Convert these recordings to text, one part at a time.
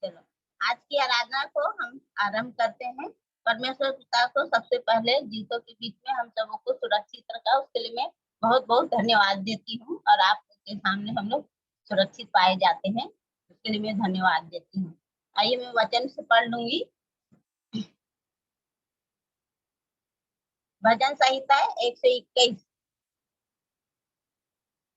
चलो आज की आराधना को हम आरंभ करते हैं। परमेश्वर पिता को सबसे पहले जीतों के बीच में हम सबों को सुरक्षित रखा, उसके लिए मैं बहुत बहुत धन्यवाद देती हूँ। और आपके सामने हम लोग सुरक्षित पाए जाते हैं, उसके लिए मैं धन्यवाद देती हूँ। आइए मैं वचन से पढ़ लूंगी। भजन संहिता 121।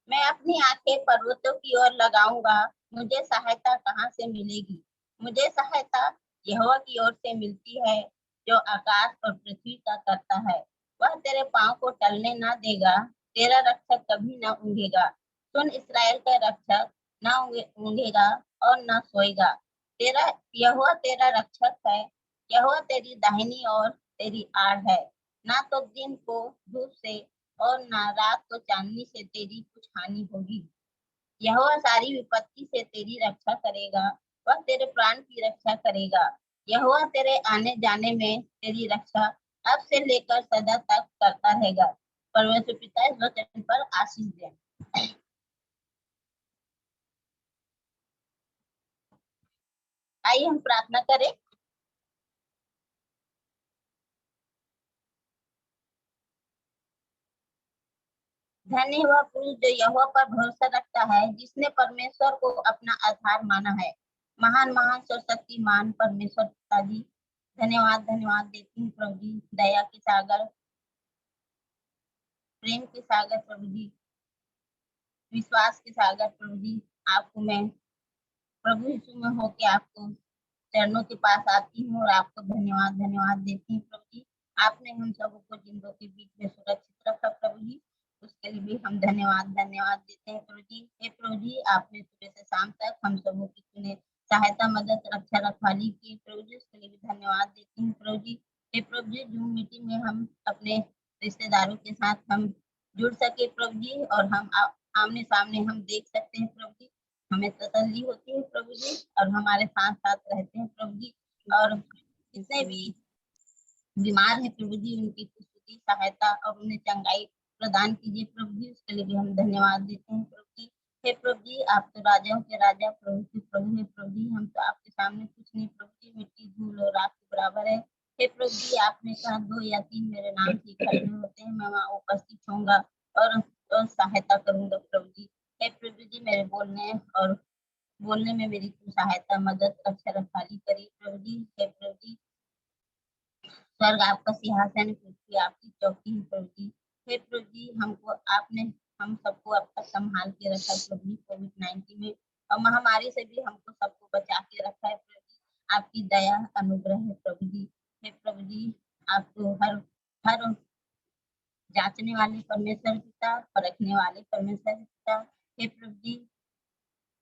मैं अपनी आंखें पर्वतों की ओर लगाऊंगा, मुझे सहायता कहाँ से मिलेगी। मुझे सहायता यहोवा की ओर से मिलती है, जो आकाश और पृथ्वी का करता है। वह तेरे पांव को टलने न देगा, तेरा रक्षक कभी न ऊँघेगा। सुन, इस्राएल का रक्षक न ऊँघेगा और न सोएगा। यहोवा तेरा रक्षक है, यहोवा तेरी दाहिनी ओर तेरी आड़ है। ना तो दिन को धूप से और ना रात को चांदनी से तेरी कुछ हानि होगी। यहोवा सारी विपत्ति से तेरी रक्षा करेगा, वह तेरे प्राण की रक्षा करेगा। यहोवा तेरे आने जाने में तेरी रक्षा अब से लेकर सदा तक करता रहेगा। परमेश्वर पिता इस वचन पर आशीष दें। आइए हम प्रार्थना करें। धन्य वह पुरुष जो यहोवा पर भरोसा रखता है, जिसने परमेश्वर को अपना आधार माना है। महान महान सर्वशक्तिमान परमेश्वर पिताजी, धन्यवाद धन्यवाद देती हूँ प्रभु जी। दया के सागर, प्रेम के सागर प्रभु जी, विश्वास के सागर प्रभु जी, आपको मैं प्रभु यीशु में होके आपको चरणों के पास आती हूँ और आपको धन्यवाद धन्यवाद देती हूँ प्रभु जी। आपने हम सबको जिंदों के बीच में सुरक्षित रखा प्रभु जी, उसके लिए भी हम धन्यवाद धन्यवाद देते हैं प्रभु जी। हे प्रभु जी, आपने सुबह से शाम तक हम सबों की सुने सहायता मदद रक्षा रखवाली की प्रभु जी, उसके लिए भी धन्यवाद देती हूँ प्रभु जी। हे प्रभु जी, जूम मीटिंग में हम अपने रिश्तेदारों के साथ हम जुड़ सके प्रभु जी, और हम आमने सामने हम देख सकते हैं प्रभु जी। हमें तसल्ली होती है प्रभु जी, और हमारे साथ साथ रहते हैं प्रभु जी। और जितने भी बीमार है प्रभु जी, उनकी स्तुति सहायता और उन्हें चंगाई प्रदान कीजिए प्रभु जी, उसके लिए भी हम धन्यवाद देते हैं प्रभु जी। हे प्रभु जी, आप तो राजाओं के राजा प्रभु के प्रभु है प्रभु जी, हम तो आपके सामने कुछ नहीं प्रभु जी, मिट्टी धूल और राख के बराबर है। हे प्रभु जी, आपने कहा 2 या 3 मेरे नाम से इकट्ठे होते हैं, मैं वहाँ उपस्थित होऊंगा और सहायता करूंगा प्रभु जी। हे प्रभु जी, मेरे बोलने में मेरी सहायता मदद रक्षा रखवाली करी प्रभु जी। हे प्रभु जी, स्वर्ग आपका सिंहासन, पृथ्वी आपकी चौकी है प्रभु जी। हे प्रभु जी, हम सबको अब तक संभाल के रखा प्रभु जी, कोविड-19 में और महामारी से भी हमको सबको बचा के रखा है प्रभु जी। आपकी दया अनुग्रह है प्रभु जी। हे प्रभु जी, आपको हर हर जांचने वाले परमेश्वर पिता, परखने वाले परमेश्वर पिता, हे प्रभु जी,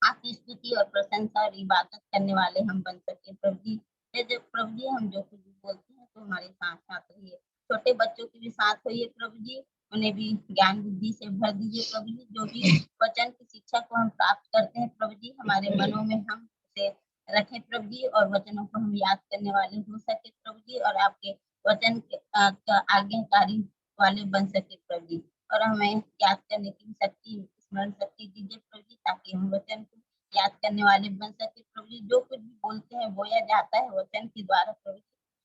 आपकी स्तुति और प्रशंसा और इबादत करने वाले हम बन सके प्रभु जी। हे जो प्रभु जी, हम जो कुछ भी बोलते हैं तो हमारे साथ साथ रहिए, छोटे बच्चों की भी साथ होइए प्रभु जी, उन्हें भी ज्ञान बुद्धि से भर दीजिए प्रभु जी। जो भी वचन की शिक्षा को हम प्राप्त करते हैं प्रभु जी, हमारे मनों में हम उसे रखें प्रभु जी, और वचनों को हम याद करने वाले हो सके प्रभु जी, और आपके वचन के आज्ञाकारी वाले बन सके प्रभु जी। और हमें याद करने की शक्ति, स्मरण शक्ति दीजिए प्रभु जी, ताकि हम वचन को याद करने वाले बन सके प्रभु जी। जो कुछ भी बोलते हैं बोया जाता है वचन के द्वारा प्रभु जी,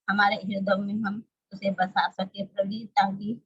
हमारे हृदय में हम उसे बसा सके प्रभु जी, ताकि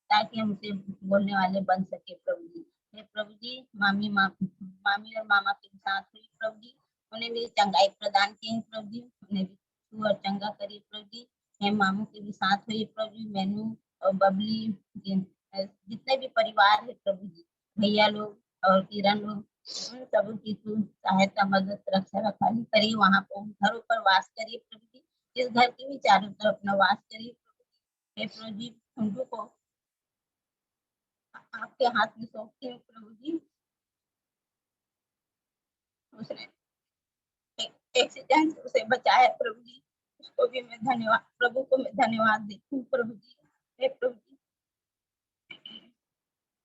ताकि हम उसे बोलने वाले बन सके प्रभु जी। हे प्रभु जी, मामी और मामा के साथ हुई प्रभु जी, उन्हें भी चंगाई प्रदान की है प्रभु जी, उन्हें भी छू और चंगा करिए प्रभु जी। हे मामू के भी साथ हुई प्रभु जी, मैनू और बबली, जितने भी परिवार है प्रभु जी, भैया लोग और किरण लोग, उन सब की सहायता मदद रक्षा रखवाली करिए, वहां पर घरों पर वास करिए प्रभु जी, इस घर के भी चारों तरफ न वास करिए प्रभु जी। हे प्रभु जी, उनको आपके हाथ में सौंपती हूँ प्रभु जी। उसने एक्सीडेंट से उसे बचाया प्रभु जी, उसको भी मैं धन्यवाद, प्रभु को मैं धन्यवाद देती हूँ प्रभु जी। हे प्रभु जी,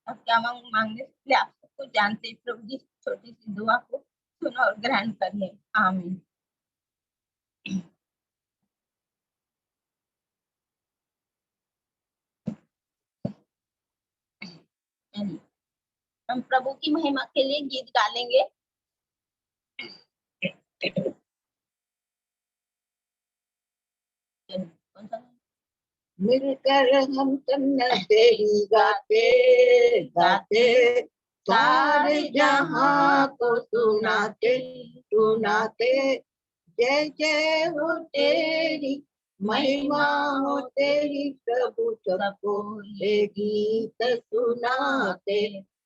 अब क्या मांगने से आप सबको जानते हैं प्रभु जी, छोटी सी दुआ को सुनो और ग्रहण कर ले। आमीन। हम प्रभु की महिमा के लिए गीत गालेंगे। मिलकर हम सब तेरी गाते गाते सारे जहां को सुनाते सुनाते। जय जय हो तेरी महिमा हो तेरी प्रभु सबको ये गीत सुनाते।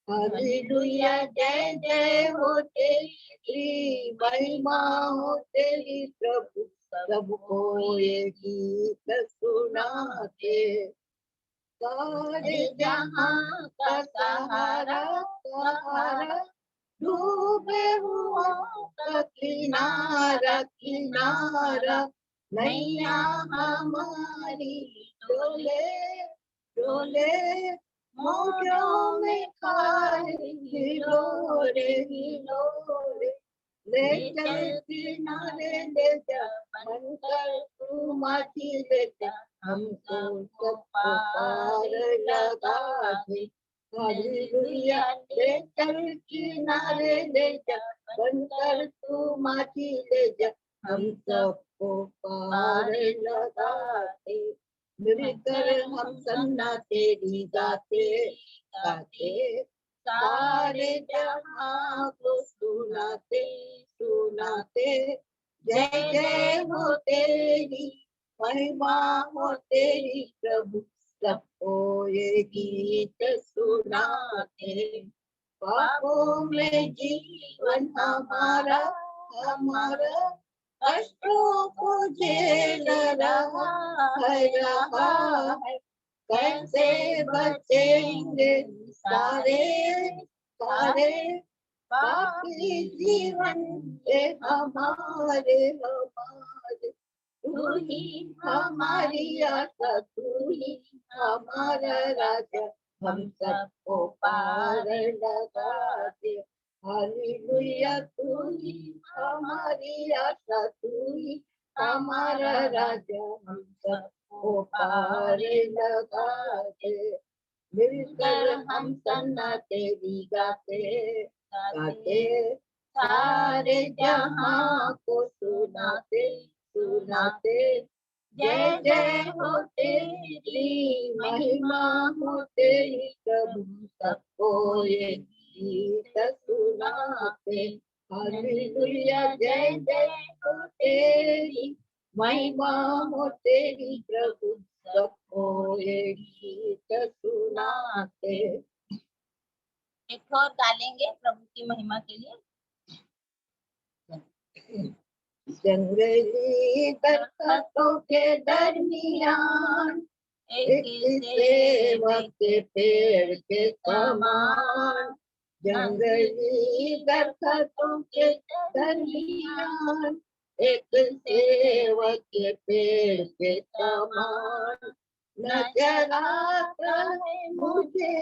हालेलुया जय जय हो तेरी महिमा हो तेरी प्रभु सबको ये गीत सुनाते। सारे जहां का सहारा सहारा डूबे हुआ का किनारा किनारा। नैया हमारी डोले डोले मौजों में खाए हिलोरे हिलोरे। ले चल किनारे ले जा बनकर तू माटी ले जा हमको सबको पार लगा दे। हालेलुया ले चल किनारे ले जा बनकर तू माटी ले जा हम सबको पार लगा दे। मिलकर हम सन्ना तेरी गाते गाते सारे जहां को सुनाते सुनाते। जय जय हो तेरी महिमा हो तेरी प्रभु सबको ये गीत सुनाते। पापों में जीवन हमारा हमारा कष्टों को झेल रहा है। कैसे बचेंगे सारे सारे बाकी जीवन से हमारे हमारे। तू ही हमारी आशा तू ही हमारा राजा हम सबको पार लगा दे। हालेलुया तू ही हमारी आशा तू ही हमारा राजा हम सबको पार लगा दे। मिलकर हम सन्ना तेरी गाते गाते सारे जहां को सुनाते सुनाते। जय जय हो तेरी महिमा हो तेरी प्रभु सबको ये गीत सुनाते। हालेलुया जय जय हो तेरी महिमा हो तेरी प्रभु सबको ये गीत सुनाते। एक और गा लेंगे प्रभु की महिमा के लिए। जंगली दरख्तों के दरमियान एक सेवक के पेड़ के समान। जंगली दरख्तों के दरमियान एक सेवक के पेड़ के समान। नजर आता है मुझे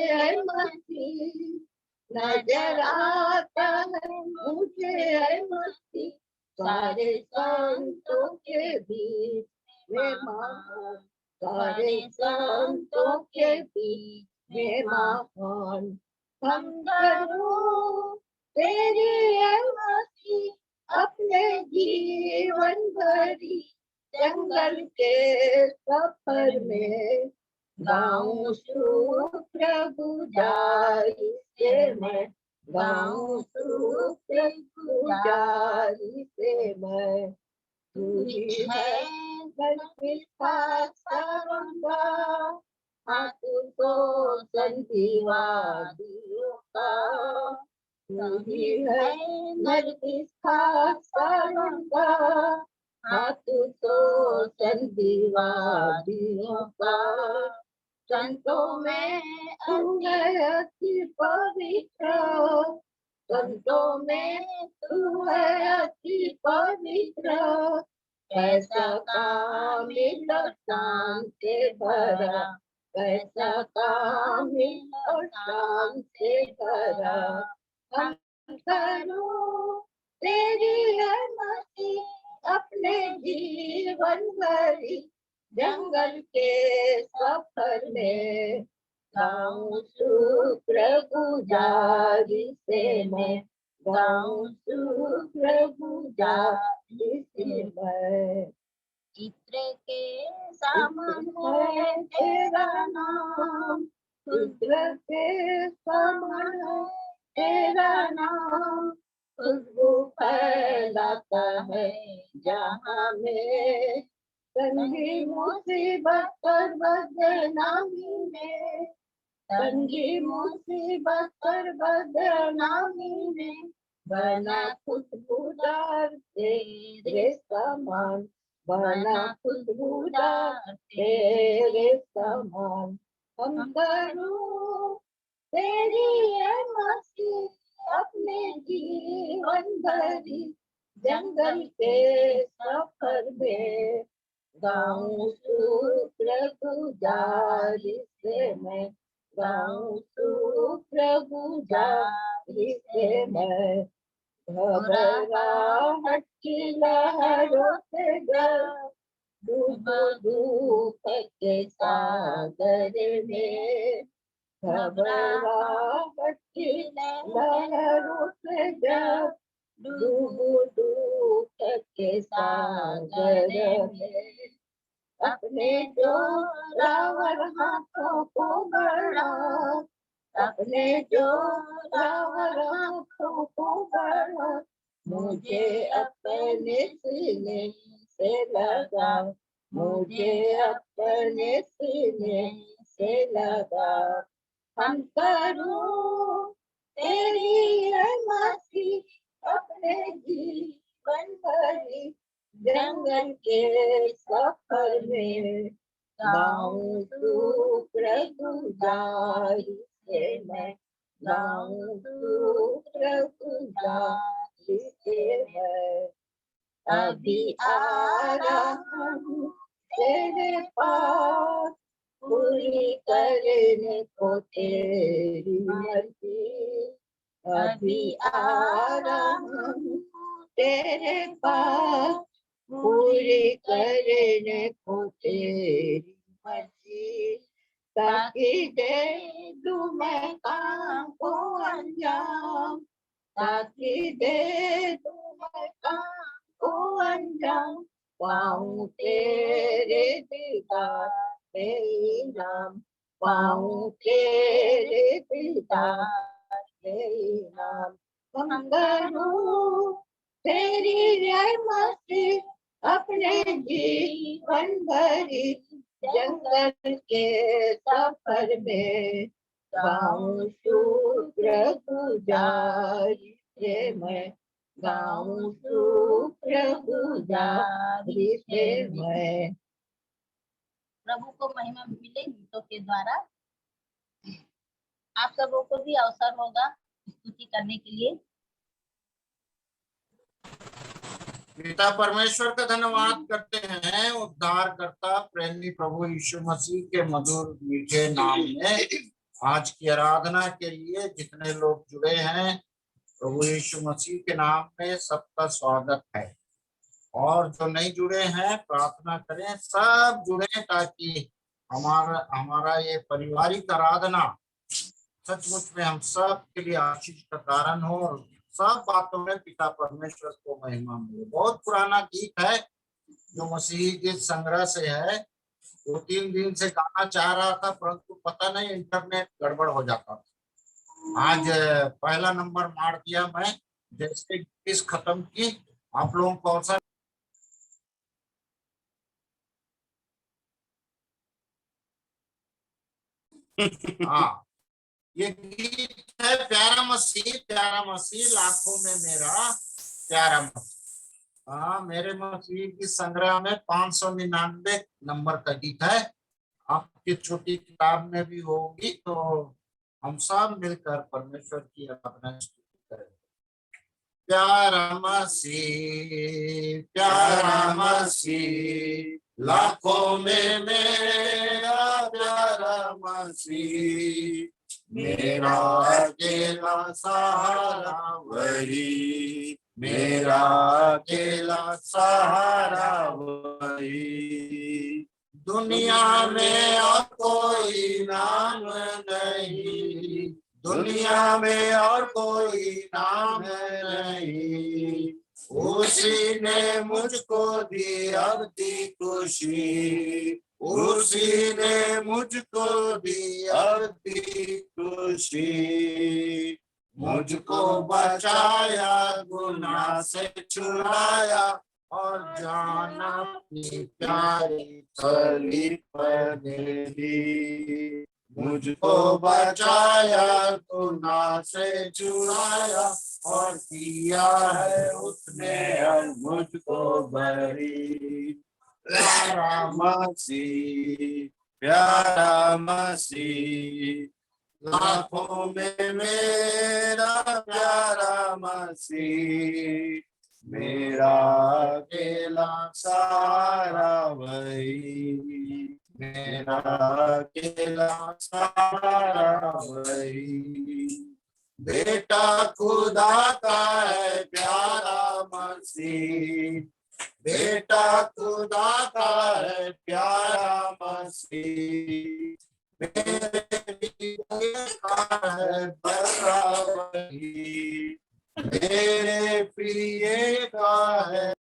मसीह नजर आता है मुझे मसीह। सारे संतों के बीच में महान सारे संतों के बीच में महान। हम करूं तेरी मसीह अपने जीवन भरी जंगल के सफर में गाऊं प्रभु जारी से मैं गाऊं प्रभु जारी से मैं। तू ही है सारूंगा हाँ तुझको संजीवादियों का। तू ही है सारूंगा हाँ तुझको संजीवादियों का। संतों में तू है अति पवित्र संतों में तू है अति पवित्र। कैसा कामिल शान से भरा कैसा कामिल शान से भरा। हम करूं तेरी मसीह अपने जीवन भरी जंगल के सफर में गाऊं प्रभु जारी से मैं गाऊं प्रभु जारी से मैं। इत्र के समान है तेरा नाम, इत्र के समान है तेरा नाम, खुशबू फैलाता है जहाँ में, तंगी मुसीबत पर बदनामी में, तंगी मुसीबत पर बदनामी में, बना खुशबूदार तेरे समान, बना खुशबूदार तेरे समान। हम करूं तेरी है मसीह अपने जीवन भरी, जंगल के सफर में गाऊं शुक्रगुजारी से मैं, गाऊं शुक्रगुजारी से मैं। घबराहट की लहरों से डूब के सागर में, घबराहट की लहरों से डूब के सागर में, अपने जोरावर हाथों को बढ़ा, अपने जोरावर हाथों को बढ़ा, मुझे अपने सीने से लगा, मुझे अपने सीने से लगा। हम करूं तेरी है मसीह अपने जीवन भरी, जंगल के सफर में गाऊं शुक्रगुजारी से मैं, गाऊं शुक्रगुजारी से मैं। अभी आ रहा हूँ तेरे पास, पूरी करने को तेरी मर्जी, अभी आ रहा हूँ तेरे पास, पूरी करने को तेरी मर्जी, ताकि दे दूं मैं काम को अंजाम, ताकि दे दूं मैं काम को अंजाम, पाऊं तेरे दीदार में इनाम, पाऊं तेरे दीदार में इनाम। हम करूं तेरी मसीह अपने जीवन भरी, जंगल के सफर में गाऊं शुक्रगुजारी से मैं, गाऊं शुक्रगुजारी से मैं। प्रभु को महिमा मिले गीतों के द्वारा। आप सबों को भी अवसर होगा स्तुति करने के लिए। पिता परमेश्वर का धन्यवाद करते हैं उद्धारकर्ता प्रेमी प्रभु यीशु मसीह के मधुर मीठे नाम में आज की आराधना के लिए जितने लोग जुड़े हैं प्रभु यीशु मसीह के नाम में सबका स्वागत है। और जो नहीं जुड़े हैं प्रार्थना करें सब जुड़े ताकि हमारा ये पारिवारिक आराधना सचमुच में हम सब के लिए आशीष का कारण हो और सब बातों में पिता परमेश्वर को महिमा मिले। बहुत पुराना गीत है जो मसीही गीत संग्रह से है। 2-3 दिन से गाना चाह रहा था परंतु पता नहीं इंटरनेट गड़बड़ हो जाता था। आज पहला नंबर मार दिया मैं जैसे किस खत्म की। आप लोगों को अवसर हाँ ये गीत है प्यारा मसीह लाखों में मेरा प्यारा मसीह। हाँ मेरे मसीह की संग्रह में 599 नंबर का गीत है। आपकी छोटी किताब में भी होगी तो हम सब मिलकर परमेश्वर की आराधना करें। प्यारा मसीह लाखों में मेरा प्यारा मसीह, मेरा अकेला सहारा वही, मेरा अकेला सहारा वही। दुनिया में और कोई नाम नहीं, दुनिया में और कोई नाम नहीं, उसी ने मुझको दी अवधि खुशी, उसी ने मुझको दी अवधि खुशी, मुझको बचाया गुनाह से छुड़ाया और जान अपनी प्यारी सलीब पर दे दी। मुझको बचाया गुनाह से छुड़ाया और किया है उसने अब मुझको बरी। प्यारा मसीह, प्यारा मसीह, लाखों में मेरा प्यारा मसीह, मेरा अकेला सहारा वही, मेरा अकेला सहारा वही। बेटा खुदा का है प्यारा मसीह, बेटा खुदा का है प्यारा मसीह, मेरे का है प्यारा वही, मेरे प्रिय का है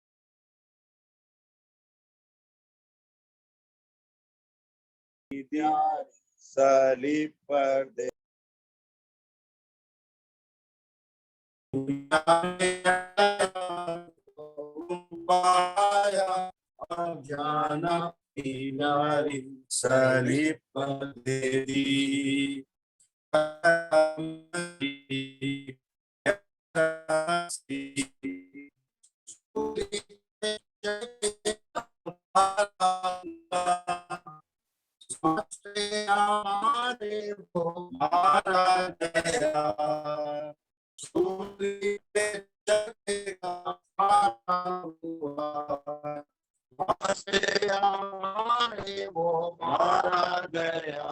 सलीब पर दे और जाना नारी सलीब पर दे दी। वो मारा गया, सूली पे चढ़ेगा मारा हुआ, हमारे वो मारा गया,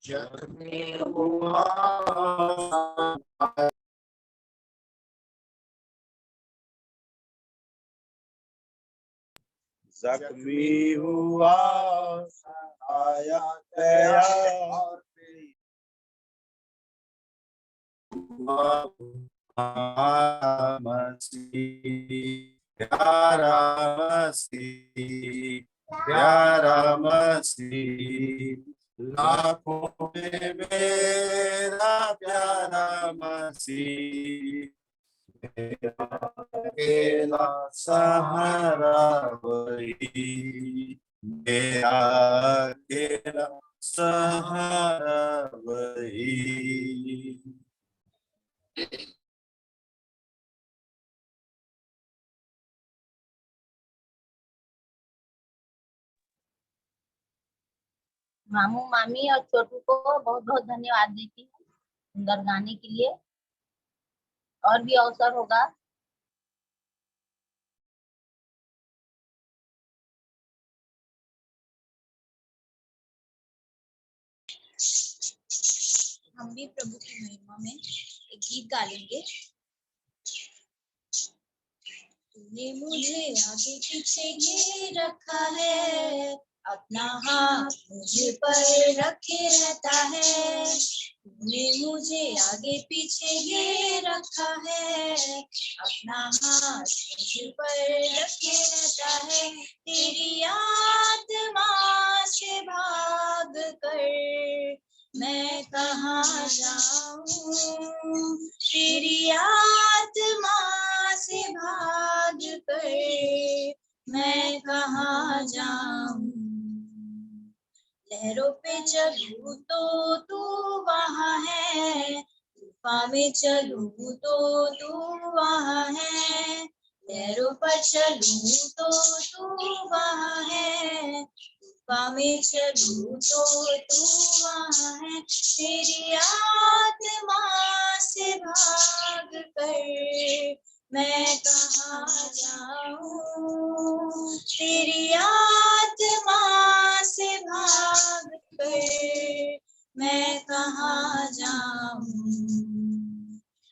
जख्मी हुआ जख्मी हुआ आया गया और मसीह, प्यारा मसीह, प्यारा मसीह, लाखों में मेरा प्यारा मसीह, मेरा अकेला सहारा वही, मेरा अकेला सहारा वही। मामू मामी और छोटू को बहुत बहुत धन्यवाद देती हूँ सुंदर गाने के लिए। और भी अवसर होगा हम भी प्रभु की महिमा में एक गीत गा लेंगे। तूने मुझे आगे पीछे ये रखा है, अपना हाथ मुझ पर रखे रहता है। तूने मुझे आगे पीछे ये रखा है, अपना हाथ मुझ पर रखे रहता है। तेरी आत्मा से भाग कर मैं कहाँ जाऊं, तेरी आत्मा से भाग कर मैं कहाँ जाऊं। लहरों पे चलूं तो तू वहाँ है, तूफान में चलूं तो तू वहाँ है। लहरों पर चलूं तो तू वहाँ है, तूफान में चलूं तो तू वहाँ है। तेरी आत्मा से भाग कर मैं कहाँ जाऊं, तेरी आत्मा से भाग कर मैं कहाँ जाऊं।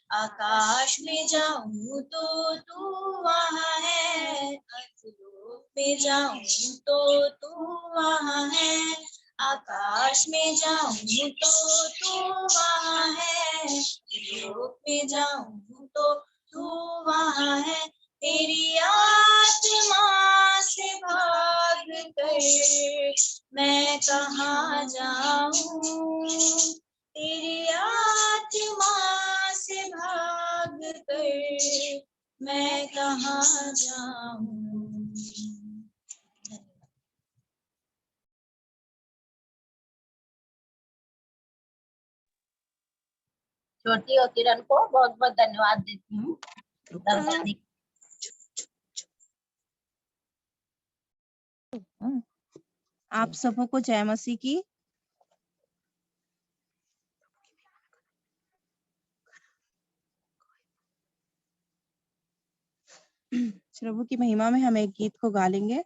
आकाश में जाऊं तो तू वहाँ है, अधलोक में जाऊं तो तू वहाँ है। आकाश में जाऊं तो तू वहाँ है, अधलोक में जाऊं तो तू हुआ है, तेरी आत्मा से भाग कर मैं कहाँ जाऊं, तेरी आत्मा से भाग कर मैं कहाँ जाऊं। छोटी और किरण को बहुत बहुत धन्यवाद देती हूँ। आप सबको जय मसीह की। प्रभु की महिमा में हम एक गीत को गा लेंगे।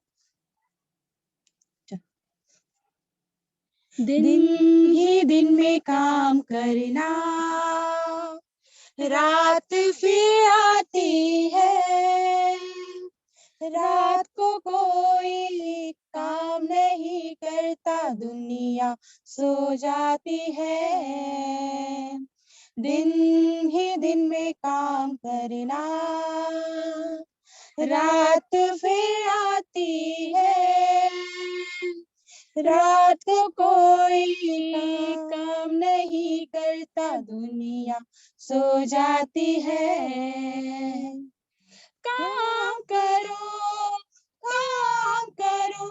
दिन ही दिन में काम करना, रात फिर आती है, रात को कोई काम नहीं करता, दुनिया सो जाती है। दिन ही दिन में काम करना, रात फिर आती है, रात को कोई काम नहीं करता, दुनिया सो जाती है। काम करो, काम करो,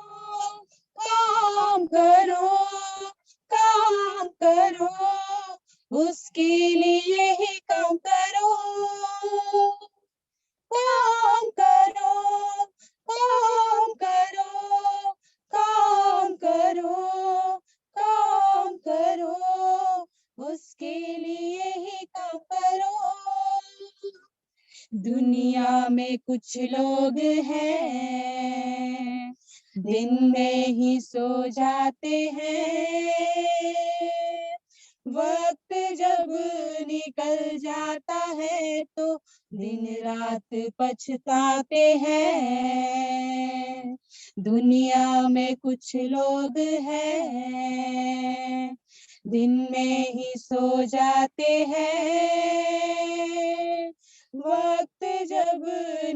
काम करो, काम करो, उसके लिए ही काम करो, काम करो, काम करो, काम करो, काम करो, उसके लिए ही काम करो। दुनिया में कुछ लोग हैं, दिन में ही सो जाते हैं, वक्त जब निकल जाता है तो दिन रात पछताते हैं। दुनिया में कुछ लोग हैं, दिन में ही सो जाते हैं, वक्त जब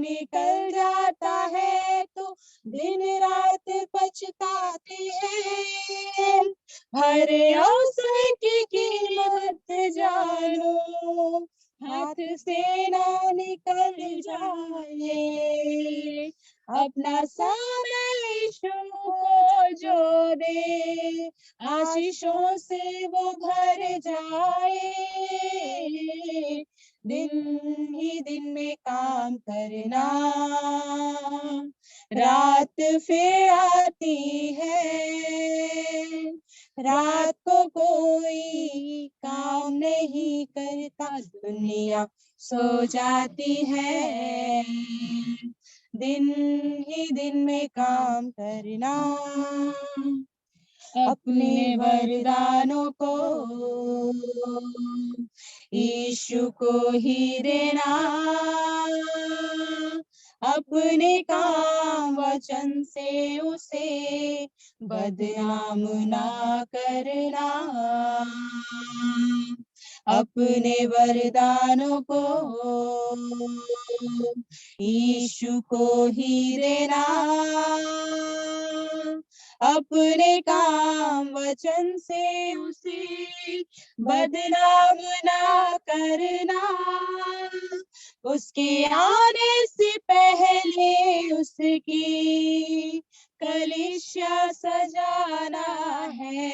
निकल जाता है तो दिन रात पछताते हैं। हर अवसर की कीमत जानो, हाथ से ना निकल जाए, अपना समय यीशु को जो दे, आशीषों से वो भर जाए। दिन ही दिन में काम करना, रात फिर आती है, रात को कोई काम नहीं करता, दुनिया सो जाती है। दिन ही दिन में काम करना, अपने वरदानों को यीशु को ही देना, अपने काम वचन से उसे बदनाम ना करना, अपने वरदानों को यीशु को ही देना, अपने काम वचन से उसे बदनाम ना करना, उसके आने से पहले उसकी कलीसिया सजाना है,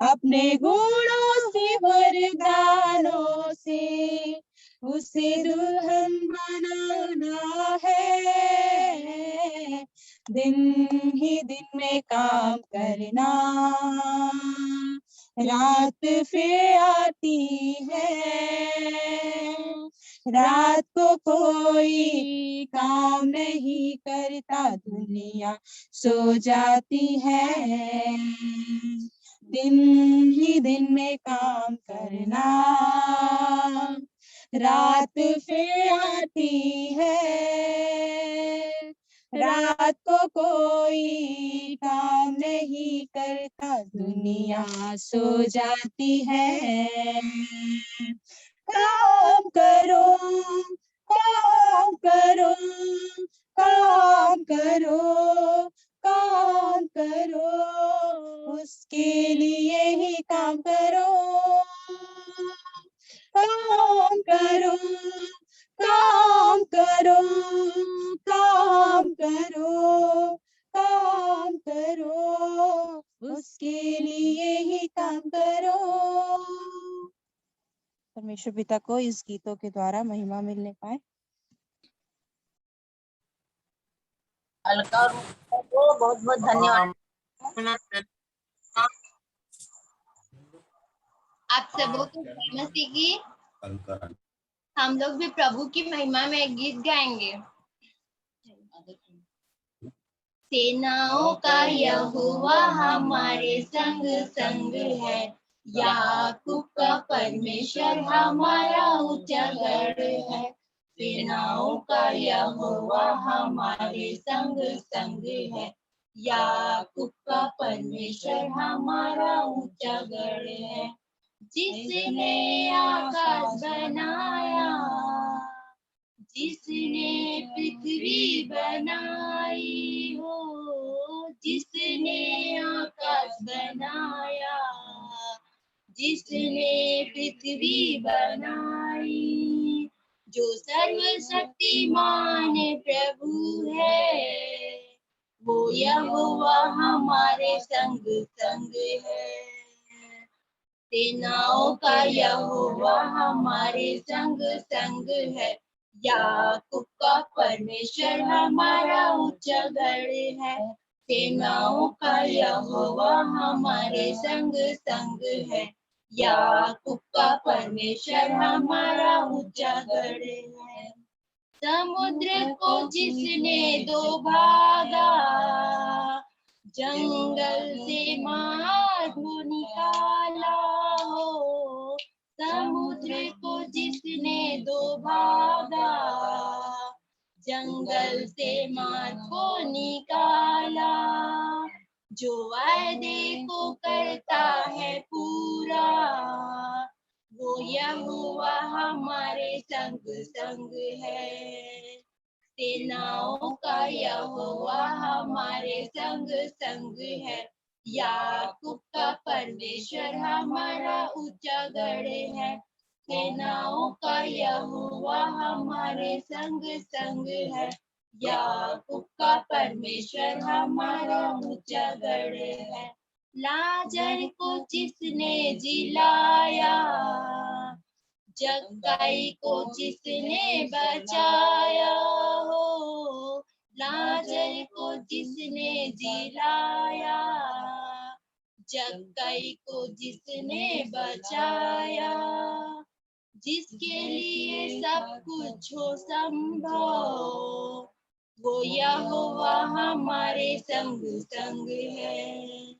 अपने गुणों से वरदानों से उसे दुल्हन बनाना है। दिन ही दिन में काम करना, रात फिर आती है, रात को कोई काम नहीं करता, दुनिया सो जाती है। दिन ही दिन में काम करना, रात फिर आती है, रात को कोई काम नहीं करता, दुनिया सो जाती है। काम करो, काम करो, काम करो, काम करो, उसके लिए ही काम करो, काम करो, काम करो, काम करो, काम करो, उसके लिए ही काम करो। परमेश्वर पिता को इस गीतों के द्वारा महिमा मिलने पाए। अलका और मुक्ता को बहुत बहुत धन्यवाद। आप सबों को जय मसीह की। हम लोग भी प्रभु की महिमा में एक गीत गाएंगे। सेनाओं का यहोवा हमारे संग संग है, याकूब का परमेश्वर हमारा ऊंचा गढ़ है। सेनाओं का यहोवा हमारे संग संग है, याकूब का परमेश्वर हमारा ऊंचा गढ़ है। जिसने आकाश बनाया, जिसने पृथ्वी बनाई हो, जिसने आकाश बनाया, जिसने पृथ्वी बनाई, जो सर्वशक्तिमान प्रभु है, वो यहोवा हमारे संग संग है। सेनाओं का यहोवा हमारे संग संग है, याकूब का परमेश्वर हमारा ऊंचा गढ़ है। सेनाओं का यहोवा हमारे संग संग है, याकूब का परमेश्वर हमारा ऊंचा गढ़ है। समुद्र को जिसने दो भागा, जंगल से मार्ग निकाला हो, समुद्र को जिसने दो भागा, जंगल से मार्ग को निकाला, जो वायदे को करता है पूरा, वो यहोवा हमारे संग संग है। सेनाओं का यहोवा हमारे संग संग है, याकूब का परमेश्वर हमारा ऊंचा गढ़ है। सेनाओं का यहोवा हमारे संग संग है, याकूब का परमेश्वर हमारा ऊंचा गढ़ है। लाजर को जिसने जिलाया, जक्कई को जिसने बचाया हो, लाजर को जिसने जिलाया, जक्कई को जिसने बचाया, जिसके लिए सब कुछ हो संभव, वो यहोवा हमारे संग संग है।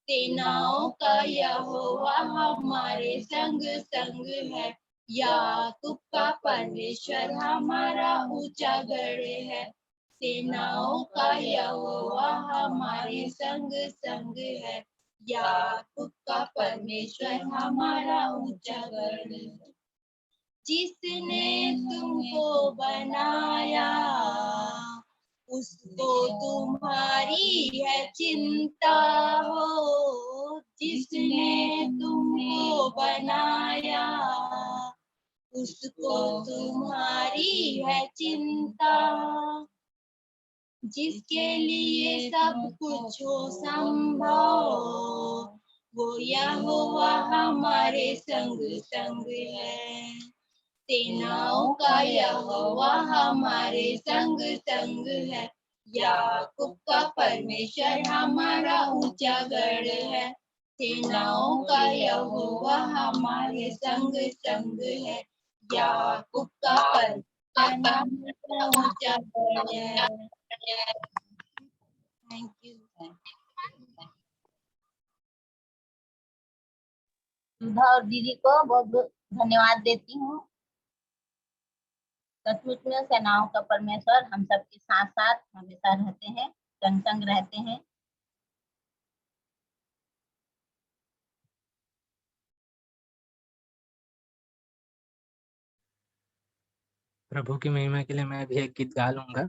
सेनाओं का यहोवा हमारे संग संग है, याकूब का परमेश्वर हमारा ऊंचा गढ़ है। सेनाओं का यहोवा हमारे संग संग है, याकूब का परमेश्वर हमारा ऊंचा गढ़ है। जिसने तुमको बनाया, उसको तुम्हारी है चिंता हो, जिसने तुमको बनाया, उसको तुम्हारी है चिंता, जिसके लिए सब कुछ हो संभव, वो यहोवा हमारे संग संग है। सेनाओं का यहोवा हमारे संग संग है, याकूब का परमेश्वर हमारा ऊंचा गढ़ है। सेनाओं का यहोवा हमारे संग संग है, याकूब का परमेश्वर हमारा ऊंचा गढ़ है। Thank you. सुधा और दीदी को बहुत बहुत धन्यवाद देती हूँ। सचमुच में सेनाओं का परमेश्वर हम सबके साथ साथ हमेशा रहते हैं, संग संग रहते हैं। प्रभु की महिमा के लिए मैं भी एक गीत गा लूंगा।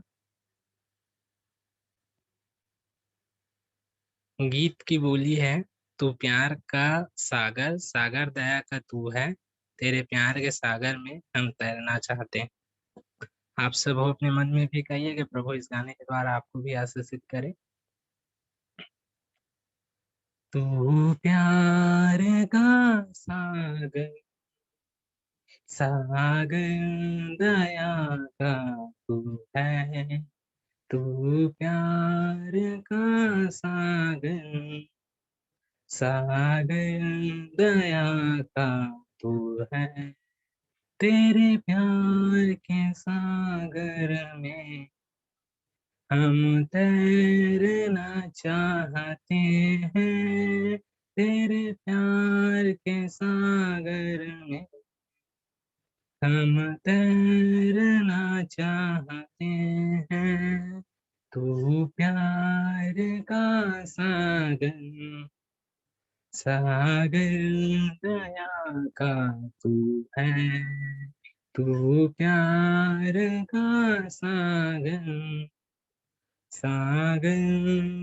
गीत की बोली है, तू प्यार का सागर, सागर दया का तू है, तेरे प्यार के सागर में हम तैरना चाहते हैं। आप सब हो अपने मन में भी कहिए कि प्रभु इस गाने के द्वारा आपको भी आशीषित करे। तू प्यार का सागर, सागर दया का तू है, तू प्यार का सागर, सागर दया का तू है, तेरे प्यार के सागर में हम तैरना चाहते हैं, तेरे प्यार के सागर में हम तैरना चाहते हैं। तू प्यार का सागर, सागर दया का तू है, तू प्यार का सागर, सागर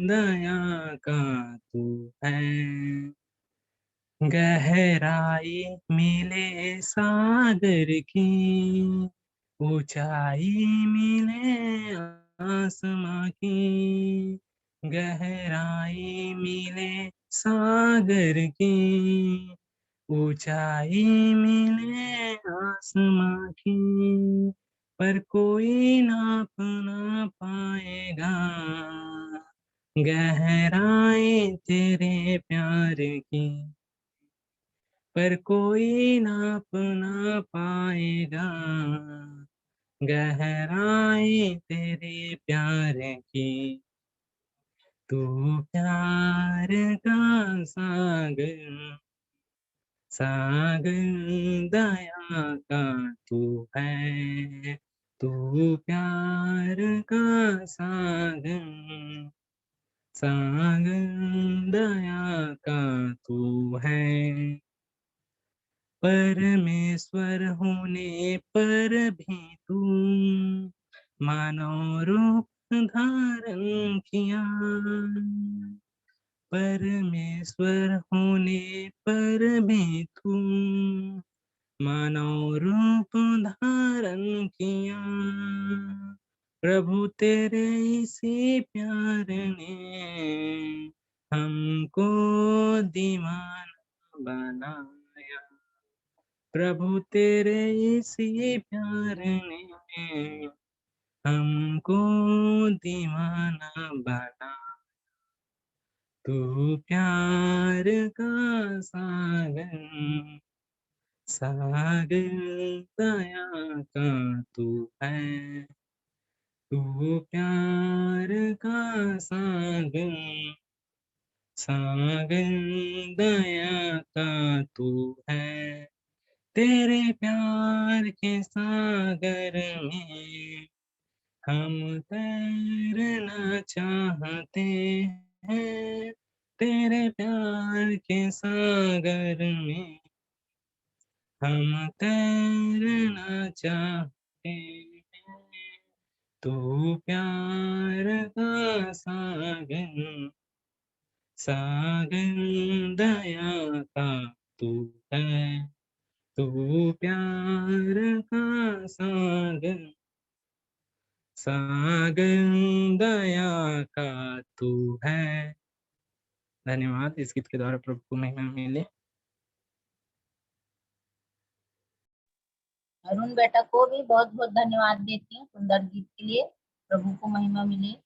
दया का तू है। गहराई मिले सागर की, ऊंचाई मिले आसमां की, गहराई मिले सागर की, ऊंचाई मिले आसमां की, पर कोई नाप ना पाएगा गहराई तेरे प्यार की, पर कोई नाप ना पाएगा गहराई तेरे प्यार की। तू प्यार का सागर, सागर दया का तू है, तू प्यार का सागर, सागर दया का तू है। परमेश्वर होने पर भी तू मानव रूप धारण किया, परमेश्वर होने पर भी तू मानव रूप धारण किया, प्रभु तेरे इसी प्यार ने हमको दीवाना बनाया, प्रभु तेरे इसी प्यार ने हमको दीवाना बना, तू प्यार का सागर, सागर दया का तू है, तू प्यार का सागर, सागर दया का तू है, तेरे प्यार के सागर में हम तैरना चाहते हैं, तेरे प्यार के सागर में हम तैरना चाहते हैं, तू प्यार का सागर, सागर दया का तू है, तू प्यार का सागर, सागर दया का तू है। धन्यवाद। इस गीत के द्वारा प्रभु को महिमा मिले। अरुण बेटा को भी बहुत बहुत धन्यवाद देती हूँ सुंदर गीत के लिए। प्रभु को महिमा मिले।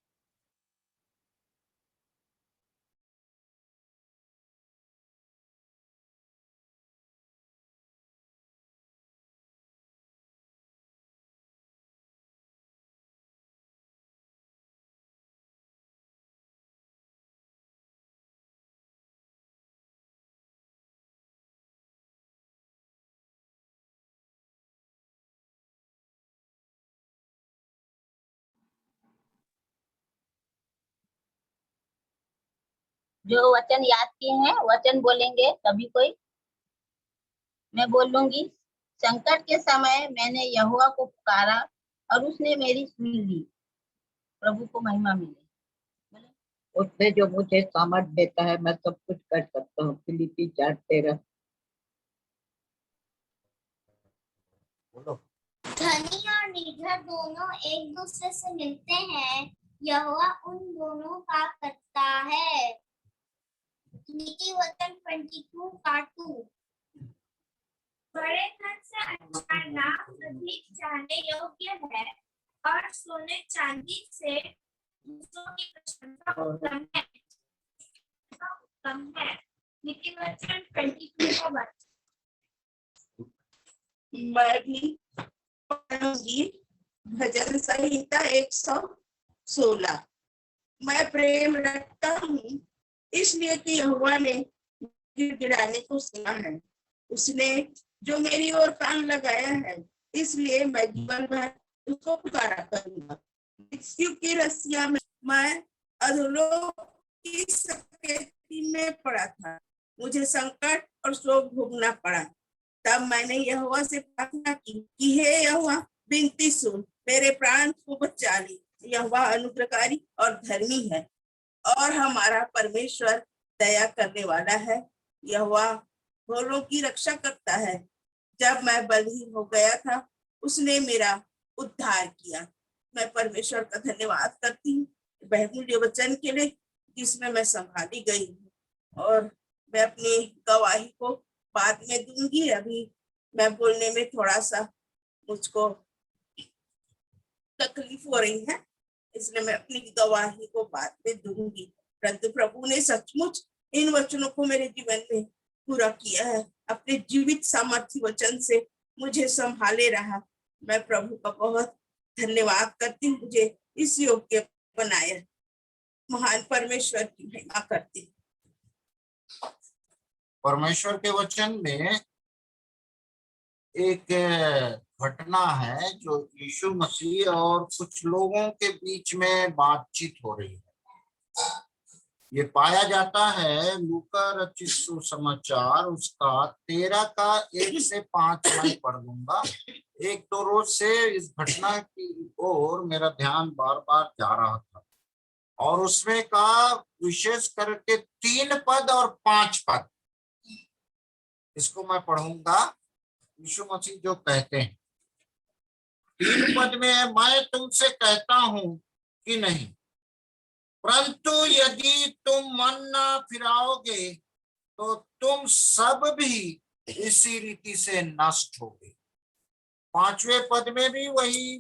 जो वचन याद किए हैं वचन बोलेंगे सभी कोई। मैं बोल लूंगी संकट के समय मैंने यहोवा को पुकारा और उसने मेरी सुन ली। प्रभु को महिमा मिले। उसने जो मुझे सामर्थ देता है, मैं सब कुछ कर सकता हूँ। फिलिप्पी 4:13। बोलो। धनी और निर्धन दोनों एक दूसरे से मिलते हैं, यहोवा उन दोनों का करता है। नीति वचन 22:2। बड़े धन से अच्छा लाभ अधिक चाहने योग्य है, और सोने चांदी से दूसरों की प्रशंसा उत्तम है। नीति वचन 22:1। मैं भी पढ़ूंगी भजन संहिता 116। मैं प्रेम रखता हूँ इसलिए कि यहोवा ने गिड़गिड़ाने को सुना है। उसने जो मेरी ओर कान लगाया है, इसलिए मैं जीवन भर उसको पुकारा करूंगा। मृत्यु की रस्सियां में मैं अधोलोक की सकेती में पड़ा था। मुझे संकट और शोक भोगना पड़ा। तब मैंने यहोवा से प्रार्थना की कि हे यहोवा, विनती सुन, मेरे प्राण को बचा ले। यहोवा अनुग्रहकारी और धर्मी है, और हमारा परमेश्वर दया करने वाला है। यहोवा भोलों की रक्षा करता है। जब मैं बलहीन हो गया था, उसने मेरा उद्धार किया। मैं परमेश्वर का धन्यवाद करती हूँ बहुमूल्य वचन के लिए, जिसमें मैं संभाली गई हूँ, और मैं अपनी गवाही को बाद में दूंगी। अभी मैं बोलने में थोड़ा सा मुझको तकलीफ हो रही है, इसलिए मैं अपनी गवाही को बाद में दूंगी। परंतु प्रभु ने सचमुच इन वचनों को मेरे जीवन में पूरा किया है। अपने जीवित सामर्थ्य वचन से मुझे संभाले रहा। मैं प्रभु का बहुत धन्यवाद करती हूँ, मुझे इस योग्य बनाया। महान परमेश्वर की महिमा करती हूँ। परमेश्वर के वचन में एक घटना है जो यीशु मसीह और कुछ लोगों के बीच में बातचीत हो रही है। ये पाया जाता है लूका रचित सुसमाचार उसका 13 का 1 से 5 मैं पढ़ लूंगा। 1-2 रोज से इस घटना की ओर मेरा ध्यान बार बार जा रहा था, और उसमें का विशेष करके 3 पद और 5 पद, इसको मैं पढ़ूंगा। यीशु मसीह जो कहते हैं 3 पद में है, मैं तुमसे कहता हूं कि नहीं, परंतु यदि तुम मन न फिराओगे तो तुम सब भी इसी रीति से नष्ट होगे। 5वें पद में भी वही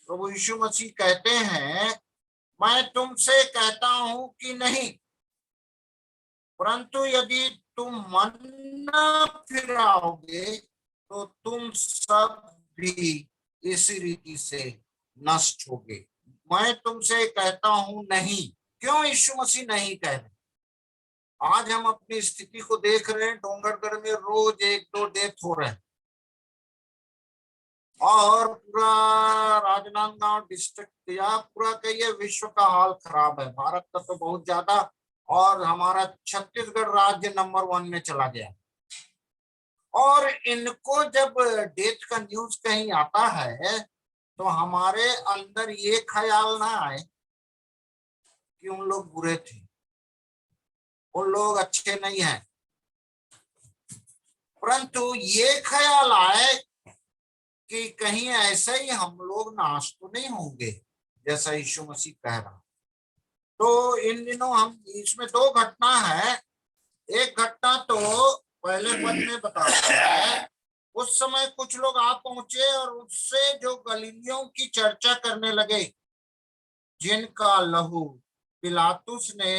प्रभु यीशु मसीह कहते हैं, मैं तुमसे कहता हूं कि नहीं, परंतु यदि तुम मन न फिराओगे तो तुम सब भी इसी रीति से नष्ट होगे। मैं तुमसे कहता हूं नहीं। क्यों यीशु मसीह नहीं कह रहे? आज हम अपनी स्थिति को देख रहे हैं, डोंगरगढ़ में रोज 1-2 डेथ हो रहे हैं, और पूरा राजनांदगांव डिस्ट्रिक्ट या पूरा कहिए विश्व का हाल खराब है। भारत का तो बहुत ज्यादा, और हमारा छत्तीसगढ़ राज्य नंबर 1 में चला गया। और इनको जब डेथ का न्यूज कहीं आता है तो हमारे अंदर ये ख्याल ना आए कि उन लोग बुरे थे, उन लोग अच्छे नहीं हैं, परंतु ये ख्याल आए कि कहीं ऐसा ही हम लोग नाश तो नहीं होंगे जैसा यीशु मसीह कह रहा। तो इन दिनों हम इसमें 2 घटना है। एक घटना तो पहले पद में बताता है, उस समय कुछ लोग आ पहुंचे और उससे जो गलीलियों की चर्चा करने लगे, जिनका लहू पिलातुस ने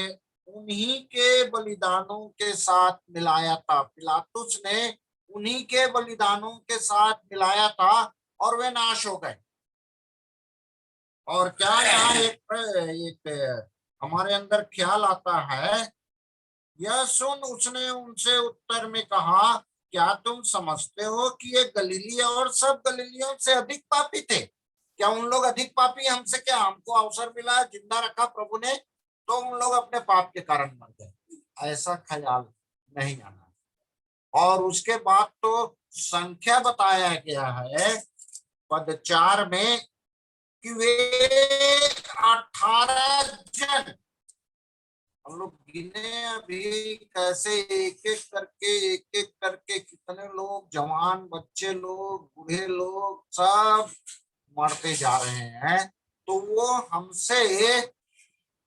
उन्हीं के बलिदानों के साथ मिलाया था। पिलातुस ने उन्हीं के बलिदानों के साथ मिलाया था और वे नाश हो गए। और क्या यहाँ एक हमारे अंदर ख्याल आता है, यह सुन उसने उनसे उत्तर में कहा, क्या तुम समझते हो कि ये गलीली और सब गलीलियों से अधिक पापी थे? क्या उन लोग अधिक पापी हमसे? क्या हमको अवसर मिला, जिंदा रखा प्रभु ने, तो उन लोग अपने पाप के कारण मर गए? ऐसा ख्याल नहीं आना। और उसके बाद तो संख्या बताया गया है पद 4 में कि वे 18 जन, हम लोग गिने अभी कैसे एक एक करके कितने लोग, जवान बच्चे लोग, बूढ़े लोग सब मरते जा रहे हैं। तो वो हमसे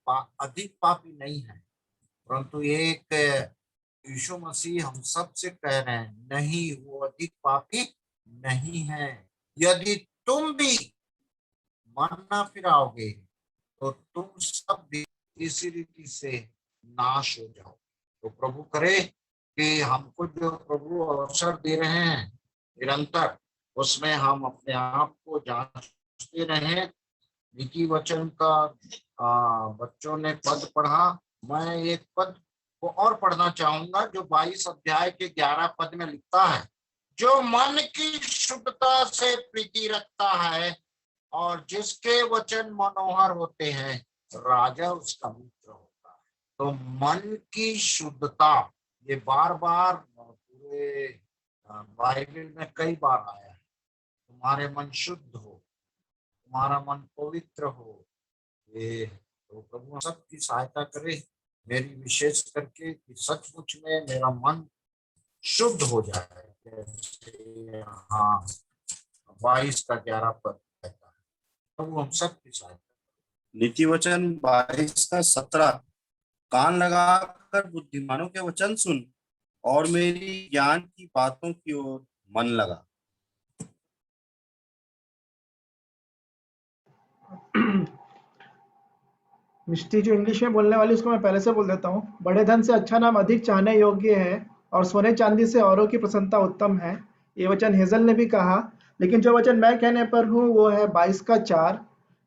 अधिक पापी नहीं है, परंतु एक यीशु मसीह हम सब से कह रहे हैं नहीं, वो अधिक पापी नहीं है। यदि तुम भी मन न फिराओगे तो तुम सब भी इसी रीति से नाश हो जाओ। तो प्रभु करे कि हमको जो प्रभु अवसर दे रहे हैं निरंतर, उसमें हम अपने आप को जांचते रहें। नीति वचन का बच्चों ने पद पढ़ा, मैं एक पद को और पढ़ना चाहूंगा जो 22 अध्याय के 11 पद में लिखता है, जो मन की शुद्धता से प्रीति रखता है और जिसके वचन मनोहर होते हैं, राजा उसका मित्र होता है। तो मन की शुद्धता, ये बार बार पूरे बाइबल में कई बार आया है। तुम्हारे मन शुद्ध हो, तुम्हारा मन पवित्र हो। ये तो प्रभु सबकी सहायता करे, मेरी विशेष करके कि सचमुच में मेरा मन शुद्ध हो जाए। हाँ, 22 का 11 पद कहता है, प्रभु हम सबकी सहायता। नीति वचन 22 का 17, कान लगाकर बुद्धिमानों के वचन सुन और मेरी ज्ञान की बातों की ओर मन लगा। मिष्टी जो इंग्लिश में बोलने वाली, उसको मैं पहले से बोल देता हूँ। बड़े धन से अच्छा नाम अधिक चाहने योग्य है और सोने चांदी से औरों की प्रसन्नता उत्तम है। ये वचन हेजल ने भी कहा, लेकिन जो वचन मैं कहने पर हूँ वो है 22 का 4,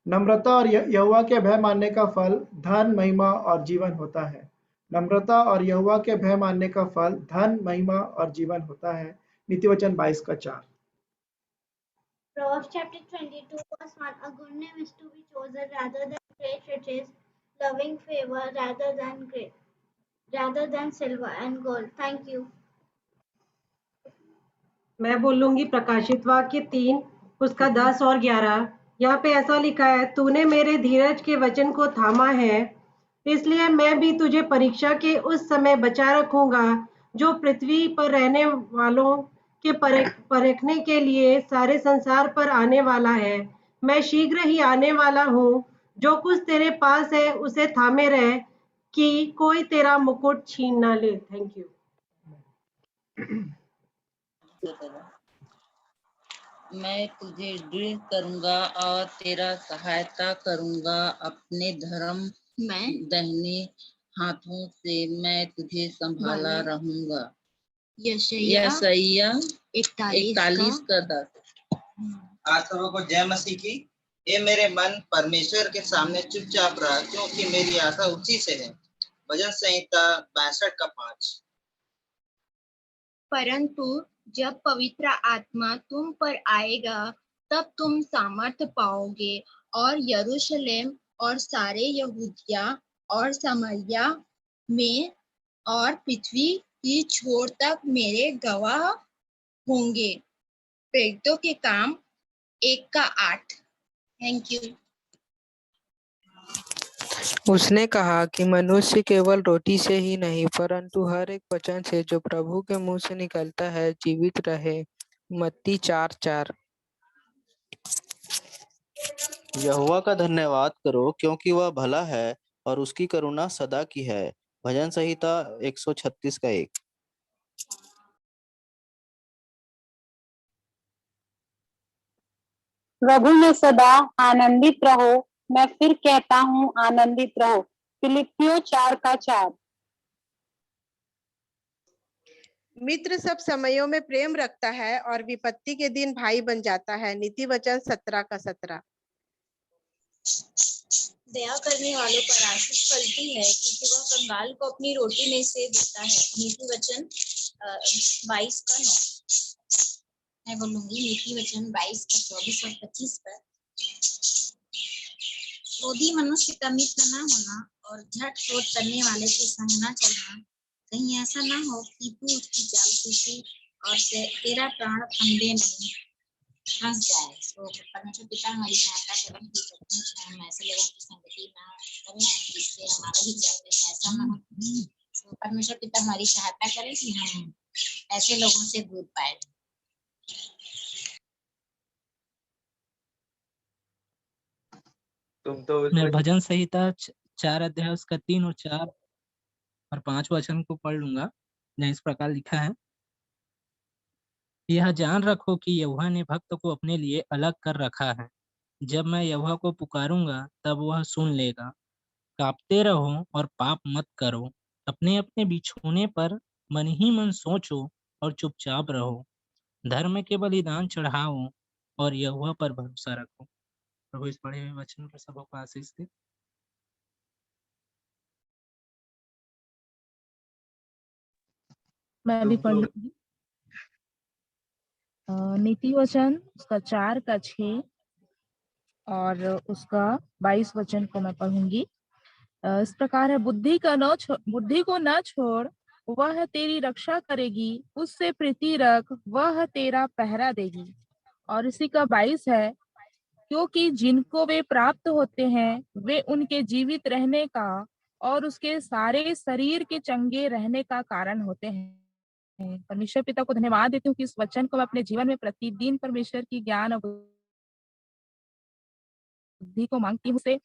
नम्रता और यहोवा के भय मानने का फल धन, महिमा और जीवन होता है। नम्रता और यहोवा के भय मानने का फल धन, महिमा और जीवन होता है। नीति वचन 22 का 4। Proverbs chapter 22 verse 1, a good name is to be chosen rather than great riches, loving favor rather than silver and gold. Thank you. मैं बोलूंगी प्रकाशित वाक्य 3 उसका 10 और 11। यहाँ पे ऐसा लिखा है, तूने मेरे धीरज के वचन को थामा है, इसलिए मैं भी तुझे परीक्षा के उस समय बचा रखूंगा जो पृथ्वी पर रहने वालों के परखने के लिए सारे संसार पर आने वाला है। मैं शीघ्र ही आने वाला हूँ। जो कुछ तेरे पास है उसे थामे रह कि कोई तेरा मुकुट छीन ना ले। Thank you. मैं तुझे दृढ़ करूंगा और तेरा सहायता करूंगा, अपने धर्म में दाहिने हाथों से मैं तुझे संभाला रहूंगा। यशायाह 41 का 10। आज सबको जय मसीह की। ये मेरे मन परमेश्वर के सामने चुपचाप रहा, क्योंकि मेरी आशा उसी से है। भजन संहिता 62 का 5। परंतु जब पवित्र आत्मा तुम पर आएगा तब तुम सामर्थ्य पाओगे और यरूशलेम और सारे यहूदिया और सामरिया में और पृथ्वी की छोर तक मेरे गवाह होंगे। प्रेरितों के काम 1 का 8। Thank you. उसने कहा कि मनुष्य केवल रोटी से ही नहीं परंतु हर एक वचन से जो प्रभु के मुंह से निकलता है जीवित रहे। मत्ती 4:4। यहोवा का धन्यवाद करो क्योंकि वह भला है और उसकी करुणा सदा की है। भजन संहिता 136 का 1। प्रभु में सदा आनंदित रहो। मैं फिर कहता हूँ आनंदित रहो। फिलिप्पियों 4 का 4। मित्र सब समयों में प्रेम रखता है और विपत्ति के दिन भाई बन जाता है। नीति वचन 17 का 17। दया करने वालों पर आशीष फलती है क्योंकि वह कंगाल को अपनी रोटी में से देता है। नीति वचन 22 का 9। मैं बोलूंगी नीति वचन 22 का 24 और 25 पर। क्रोधी मनुष्य का मित्र न होना और झट क्रोध करने वाले के संग न चलना, कहीं ऐसा ना हो कि तू उसकी जासूसी और तेरा प्राण फंदे नहीं फंस जाए। तो परमेश्वर पिता हमारी सहायता करें कि सचमुच हम ऐसे लोगों की संगति ना करें जिससे हमारा भी चलते हैं ऐसा ना हो। तो परमेश्वर पिता हमारी सहायता करें कि हम ऐसे लोगों से दूर पाए। तुम तो मैं भजन संहिता 4 अध्याय उसका 3 और 4 और 5 वचन को पढ़ लूंगा। जहाँ इस प्रकार लिखा है, यह जान रखो कि यहोवा ने भक्त को अपने लिए अलग कर रखा है। जब मैं यहोवा को पुकारूंगा तब वह सुन लेगा। कांपते रहो और पाप मत करो। अपने अपने बिछोने पर मन ही मन सोचो और चुपचाप रहो। धर्म के बलिदान चढ़ाओ और यहोवा पर भरोसा रखो। प्रभु इस पढ़े हुए वचन पर सबको आशीष दे। मैं भी पढ़ लूंगी। नीति वचन उसका 4 का 6 और उसका 22 वचन को मैं पढ़ूंगी। इस प्रकार है, बुद्धि को न छोड़, वह तेरी रक्षा करेगी। उससे प्रीति रख, वह तेरा पहरा देगी। और इसी का 22 है, क्योंकि जिनको वे प्राप्त होते हैं वे उनके जीवित रहने का और उसके सारे शरीर के चंगे रहने का कारण होते हैं। परमेश्वर पिता को धन्यवाद देती हूँ कि इस वचन को मैं अपने जीवन में प्रतिदिन परमेश्वर की ज्ञान और बुद्धि को मांगती हूँ से।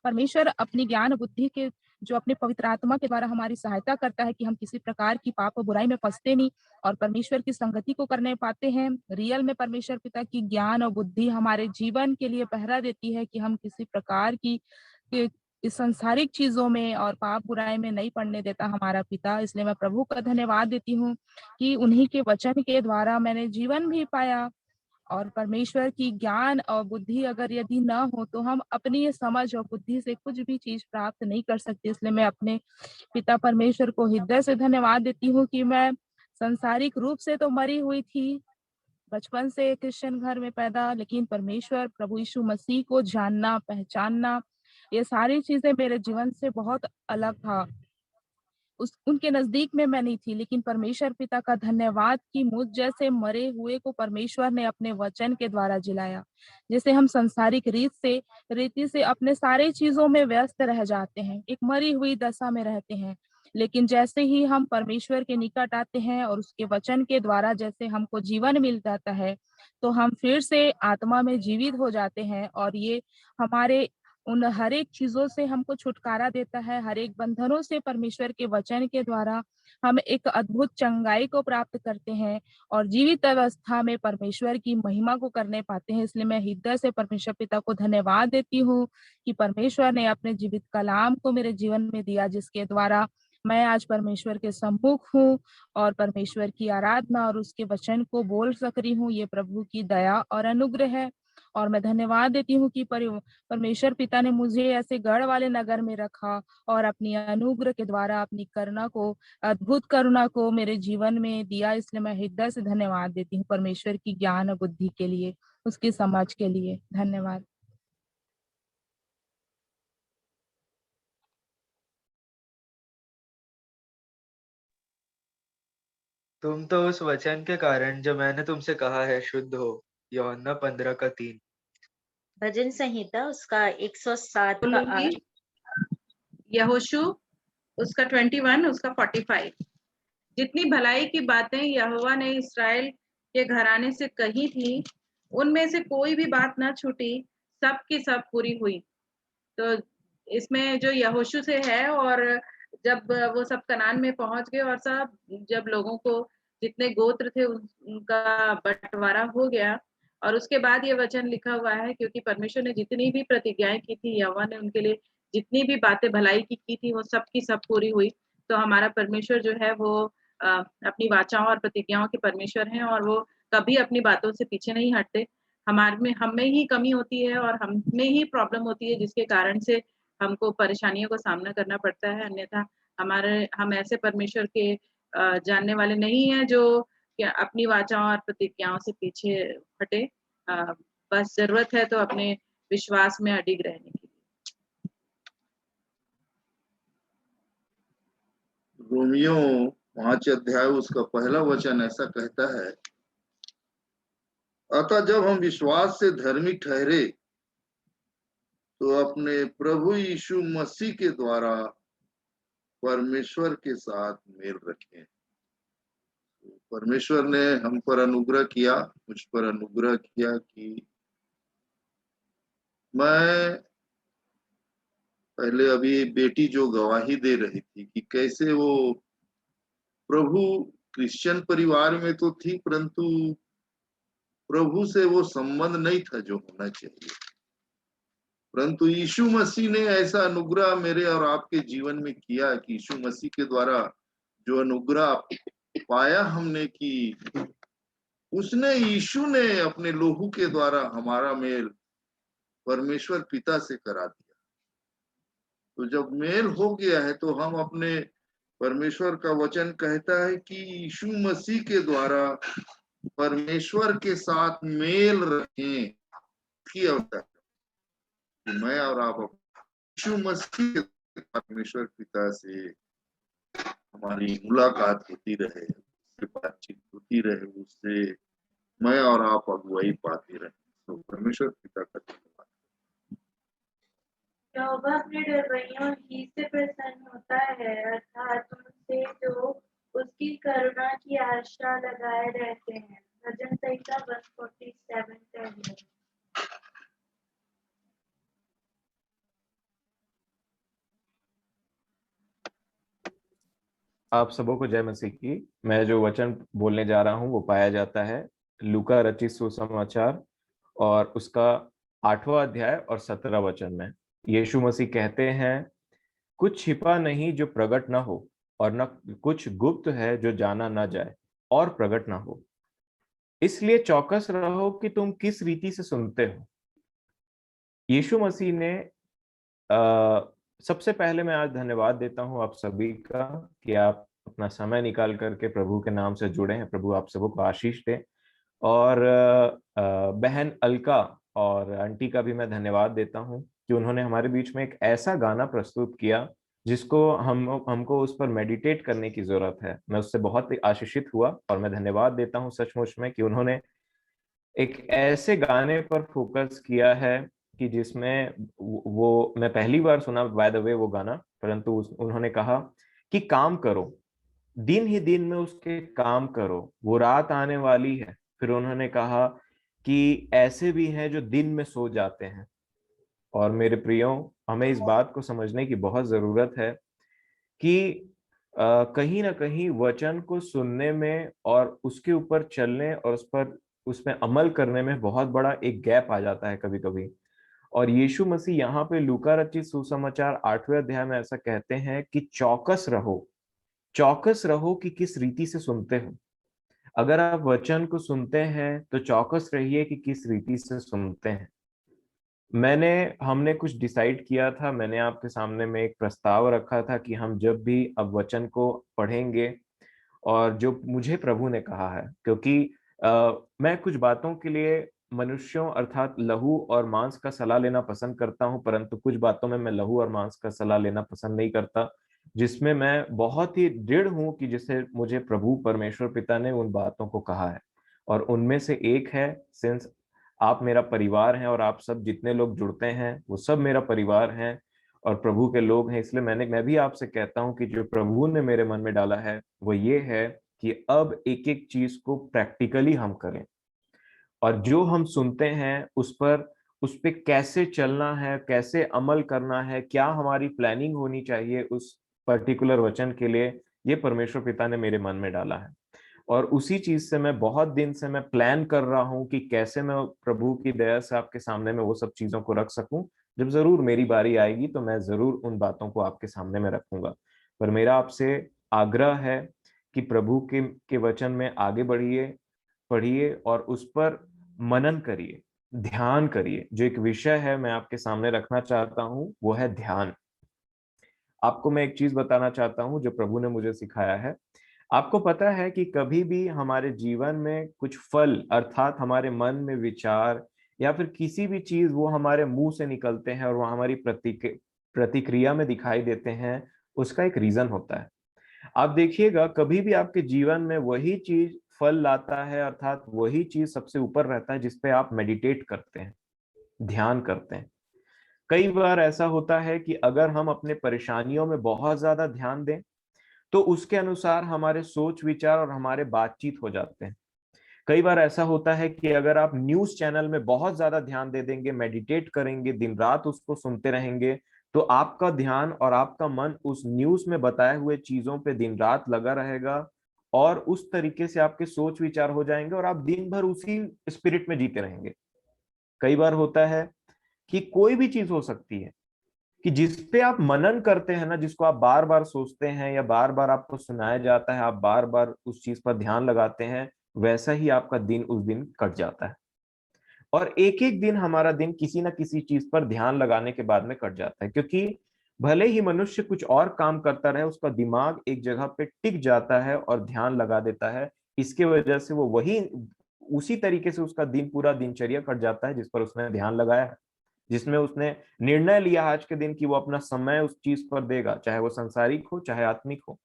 परमेश्वर अपनी ज्ञान बुद्धि के जो अपने पवित्र आत्मा के द्वारा हमारी सहायता करता है कि हम किसी प्रकार की पाप और बुराई में फंसते नहीं और परमेश्वर की संगति को करने पाते हैं। रियल में परमेश्वर पिता की ज्ञान और बुद्धि हमारे जीवन के लिए पहरा देती है कि हम किसी प्रकार की इस संसारिक चीजों में और पाप बुराई में नहीं पड़ने देता हमारा पिता। इसलिए मैं प्रभु का धन्यवाद देती हूँ कि उन्हीं के वचन के द्वारा मैंने जीवन भी पाया। और परमेश्वर की ज्ञान और बुद्धि अगर यदि न हो तो हम अपनी समझ और बुद्धि से कुछ भी चीज प्राप्त नहीं कर सकते। इसलिए मैं अपने पिता परमेश्वर को हृदय से धन्यवाद देती हूँ कि मैं संसारिक रूप से तो मरी हुई थी, बचपन से क्रिश्चियन घर में पैदा, लेकिन परमेश्वर प्रभु यीशु मसीह को जानना पहचानना ये सारी चीजें मेरे जीवन से बहुत अलग था। उनके नजदीक में मैं नहीं थी, लेकिन परमेश्वर पिता का धन्यवाद कि मुझ जैसे मरे हुए को परमेश्वर ने अपने वचन के द्वारा जिलाया। जैसे हम संसारिक रीति से अपने सारे चीजों में व्यस्त रह जाते हैं, एक मरी हुई दशा में रहते हैं, लेकिन जैसे ही हम परमेश्वर के निकट आते हैं और उसके वचन के द्वारा जैसे हमको जीवन मिल जाता है तो हम फिर से आत्मा में जीवित हो जाते हैं और ये हमारे उन हर एक चीजों से हमको छुटकारा देता है। हर एक बंधनों से परमेश्वर के वचन के द्वारा हम एक अद्भुत चंगाई को प्राप्त करते हैं और जीवित अवस्था में परमेश्वर की महिमा को करने पाते हैं। इसलिए मैं हृदय से परमेश्वर पिता को धन्यवाद देती हूँ कि परमेश्वर ने अपने जीवित कलाम को मेरे जीवन में दिया, जिसके द्वारा मैं आज परमेश्वर के सम्मुख हूँ और परमेश्वर की आराधना और उसके वचन को बोल सक रही हूँ। ये प्रभु की दया और अनुग्रह है। और मैं धन्यवाद देती हूँ कि परमेश्वर पिता ने मुझे ऐसे गढ़ वाले नगर में रखा और अपनी अनुग्रह के द्वारा अपनी करुणा को, अद्भुत करुणा को मेरे जीवन में दिया। इसलिए मैं हृदय से धन्यवाद देती हूँ परमेश्वर की ज्ञान और बुद्धि के लिए, उसकी समझ के लिए। धन्यवाद। तुम तो उस वचन के कारण जो मैंने तुमसे कहा है शुद्ध हो। यूहन्ना 15 का 3। भजन संहिता उसका 107 का 8। यहोशू उसका 21 उसका 45। जितनी भलाई की बातें यहोवा ने इस्राएल के घराने से कही थी उनमें से कोई भी बात न छूटी, सब की सब पूरी हुई। तो इसमें जो यहोशू से है, और जब वो सब कनान में पहुंच गए और सब जब लोगों को जितने गोत्र थे उनका बंटवारा हो गया, और उसके बाद ये वचन लिखा हुआ है क्योंकि परमेश्वर ने जितनी भी प्रतिज्ञाएं की थी, यहोवा ने उनके लिए जितनी भी बातें भलाई की थी वो सब की सब पूरी हुई। तो हमारा परमेश्वर जो है वो अपनी वाचाओं और प्रतिज्ञाओं के परमेश्वर हैं और वो कभी अपनी बातों से पीछे नहीं हटते। हम में ही कमी होती है और हम में ही प्रॉब्लम होती है जिसके कारण से हमको परेशानियों का सामना करना पड़ता है। अन्यथा हम ऐसे परमेश्वर के जानने वाले नहीं हैं जो अपनी वाचाओं और प्रतिज्ञाओं से पीछे हटे। बस जरूरत है तो अपने विश्वास में अडिग रहने की। रोमियो 5 अध्याय उसका पहला वचन ऐसा कहता है, अतः जब हम विश्वास से धर्मी ठहरे तो अपने प्रभु यीशु मसीह के द्वारा परमेश्वर के साथ मेल रखें। परमेश्वर ने हम पर अनुग्रह किया, मुझ पर अनुग्रह किया कि मैं पहले अभी बेटी जो गवाही दे रही थी कि कैसे वो प्रभु क्रिश्चियन परिवार में तो थी, परंतु प्रभु से वो संबंध नहीं था जो होना चाहिए। परंतु यीशु मसीह ने ऐसा अनुग्रह मेरे और आपके जीवन में किया कि यीशु मसीह के द्वारा जो अनुग्रह पाया हमने कि उसने यीशु ने अपने लोहू के द्वारा हमारा मेल परमेश्वर पिता से करा दिया। तो जब मेल हो गया है तो हम अपने परमेश्वर का वचन कहता है कि यीशु मसीह के द्वारा परमेश्वर के साथ मेल रखें की आवश्यकता। मैं और आप यीशु मसीह के परमेश्वर पिता से हमारी मुलाकात होती रहे, उससे बातचीत होती रहे, उससे मैं और आप अगुवाई पाते रहे। तो परमेश्वर पिता का धन्यवाद। यहोवा अपने डरवैयों ही से प्रसन्न होता है, अर्थात उनसे जो उसकी करुणा की आशा लगाए रहते हैं। भजन संहिता 147 आप सबों को जय मसीह की। मैं जो वचन बोलने जा रहा हूं वो पाया जाता है लूका रचित सुसमाचार और उसका 8वां अध्याय और 17 वचन में। यीशु मसीह कहते हैं, कुछ छिपा नहीं जो प्रकट न हो, और न कुछ गुप्त है जो जाना न जाए और प्रकट न हो। इसलिए चौकस रहो कि तुम किस रीति से सुनते हो। यीशु मसीह ने सबसे पहले मैं आज धन्यवाद देता हूं आप सभी का कि आप अपना समय निकाल करके प्रभु के नाम से जुड़े हैं। प्रभु आप सबको आशीष दे। और बहन अलका और आंटी का भी मैं धन्यवाद देता हूं कि उन्होंने हमारे बीच में एक ऐसा गाना प्रस्तुत किया जिसको हमको उस पर मेडिटेट करने की जरूरत है। मैं उससे बहुत आशीषित हुआ और मैं धन्यवाद देता हूं सचमुच में कि उन्होंने एक ऐसे गाने पर फोकस किया है कि जिसमें वो मैं पहली बार सुना बाय द वे वो गाना, परंतु उन्होंने कहा कि काम करो, दिन ही दिन में उसके काम करो, वो रात आने वाली है। फिर उन्होंने कहा कि ऐसे भी हैं जो दिन में सो जाते हैं। और मेरे प्रियो, हमें इस बात को समझने की बहुत जरूरत है कि कहीं ना कहीं वचन को सुनने में और उसके ऊपर चलने और उसमें अमल करने में बहुत बड़ा एक गैप आ जाता है कभी कभी। और यीशु मसीह यहाँ पे लूका रचित सुसमाचार 8वें अध्याय में ऐसा कहते हैं कि चौकस रहो कि किस रीति से सुनते हो। अगर आप वचन को सुनते हैं तो चौकस रहिए कि किस रीति से सुनते हैं। हमने कुछ डिसाइड किया था, मैंने आपके सामने में एक प्रस्ताव रखा था कि हम जब भी अब वचन को पढ़ेंगे और जो मुझे प्रभु ने कहा है, क्योंकि मैं कुछ बातों के लिए मनुष्यों अर्थात लहू और मांस का सलाह लेना पसंद करता हूं, परंतु कुछ बातों में मैं लहू और मांस का सलाह लेना पसंद नहीं करता, जिसमें मैं बहुत ही दृढ़ हूं कि जिसे मुझे प्रभु परमेश्वर पिता ने उन बातों को कहा है। और उनमें से एक है, सिंस आप मेरा परिवार हैं और आप सब जितने लोग जुड़ते हैं वो सब मेरा परिवार हैं और प्रभु के लोग हैं, इसलिए मैं भी आपसे कहता हूं कि जो प्रभु ने मेरे मन में डाला है वो ये है कि अब एक एक चीज को प्रैक्टिकली हम करें और जो हम सुनते हैं उस पे कैसे चलना है, कैसे अमल करना है, क्या हमारी प्लानिंग होनी चाहिए उस पर्टिकुलर वचन के लिए, ये परमेश्वर पिता ने मेरे मन में डाला है। और उसी चीज से मैं बहुत दिन से मैं प्लान कर रहा हूं कि कैसे मैं प्रभु की दया से आपके सामने में वो सब चीजों को रख सकूं। जब जरूर मेरी बारी आएगी तो मैं जरूर उन बातों को आपके सामने में रखूंगा। पर मेरा आपसे आग्रह है कि प्रभु के वचन में आगे बढ़िए, पढ़िए और उस पर मनन करिए, ध्यान करिए। जो एक विषय है मैं आपके सामने रखना चाहता हूं वो है ध्यान। आपको मैं एक चीज बताना चाहता हूं जो प्रभु ने मुझे सिखाया है। आपको पता है कि कभी भी हमारे जीवन में कुछ फल अर्थात हमारे मन में विचार या फिर किसी भी चीज वो हमारे मुंह से निकलते हैं और वो हमारी प्रतिक्रिया में दिखाई देते हैं, उसका एक रीजन होता है। आप देखिएगा कभी भी आपके जीवन में वही चीज फल लाता है, अर्थात वही चीज सबसे ऊपर रहता है जिस पे आप मेडिटेट करते हैं, ध्यान करते हैं। कई बार ऐसा होता है कि अगर हम अपने परेशानियों में बहुत ज्यादा ध्यान दें तो उसके अनुसार हमारे सोच विचार और हमारे बातचीत हो जाते हैं। कई बार ऐसा होता है कि अगर आप न्यूज चैनल में बहुत ज्यादा ध्यान दे देंगे, मेडिटेट करेंगे, दिन रात उसको सुनते रहेंगे, तो आपका ध्यान और आपका मन उस न्यूज में बताए हुए चीजों पे दिन रात लगा रहेगा और उस तरीके से आपके सोच विचार हो जाएंगे और आप दिन भर उसी स्पिरिट में जीते रहेंगे। कई बार होता है कि कोई भी चीज हो सकती है कि जिस पे आप मनन करते हैं ना, जिसको आप बार बार सोचते हैं या बार बार आपको सुनाया जाता है, आप बार बार उस चीज पर ध्यान लगाते हैं, वैसा ही आपका दिन उस दिन कट जाता है। और एक एक दिन हमारा दिन किसी ना किसी चीज पर ध्यान लगाने के बाद में कट जाता है, क्योंकि भले ही मनुष्य कुछ और काम करता रहे, उसका दिमाग एक जगह पे टिक जाता है और ध्यान लगा देता है। इसके वजह से वो वही उसी तरीके से उसका दिन पूरा दिनचर्या कट जाता है जिस पर उसने ध्यान लगाया है, जिसमें उसने निर्णय लिया आज के दिन कि वो अपना समय उस चीज पर देगा, चाहे वो संसारिक हो चाहे आत्मिक हो।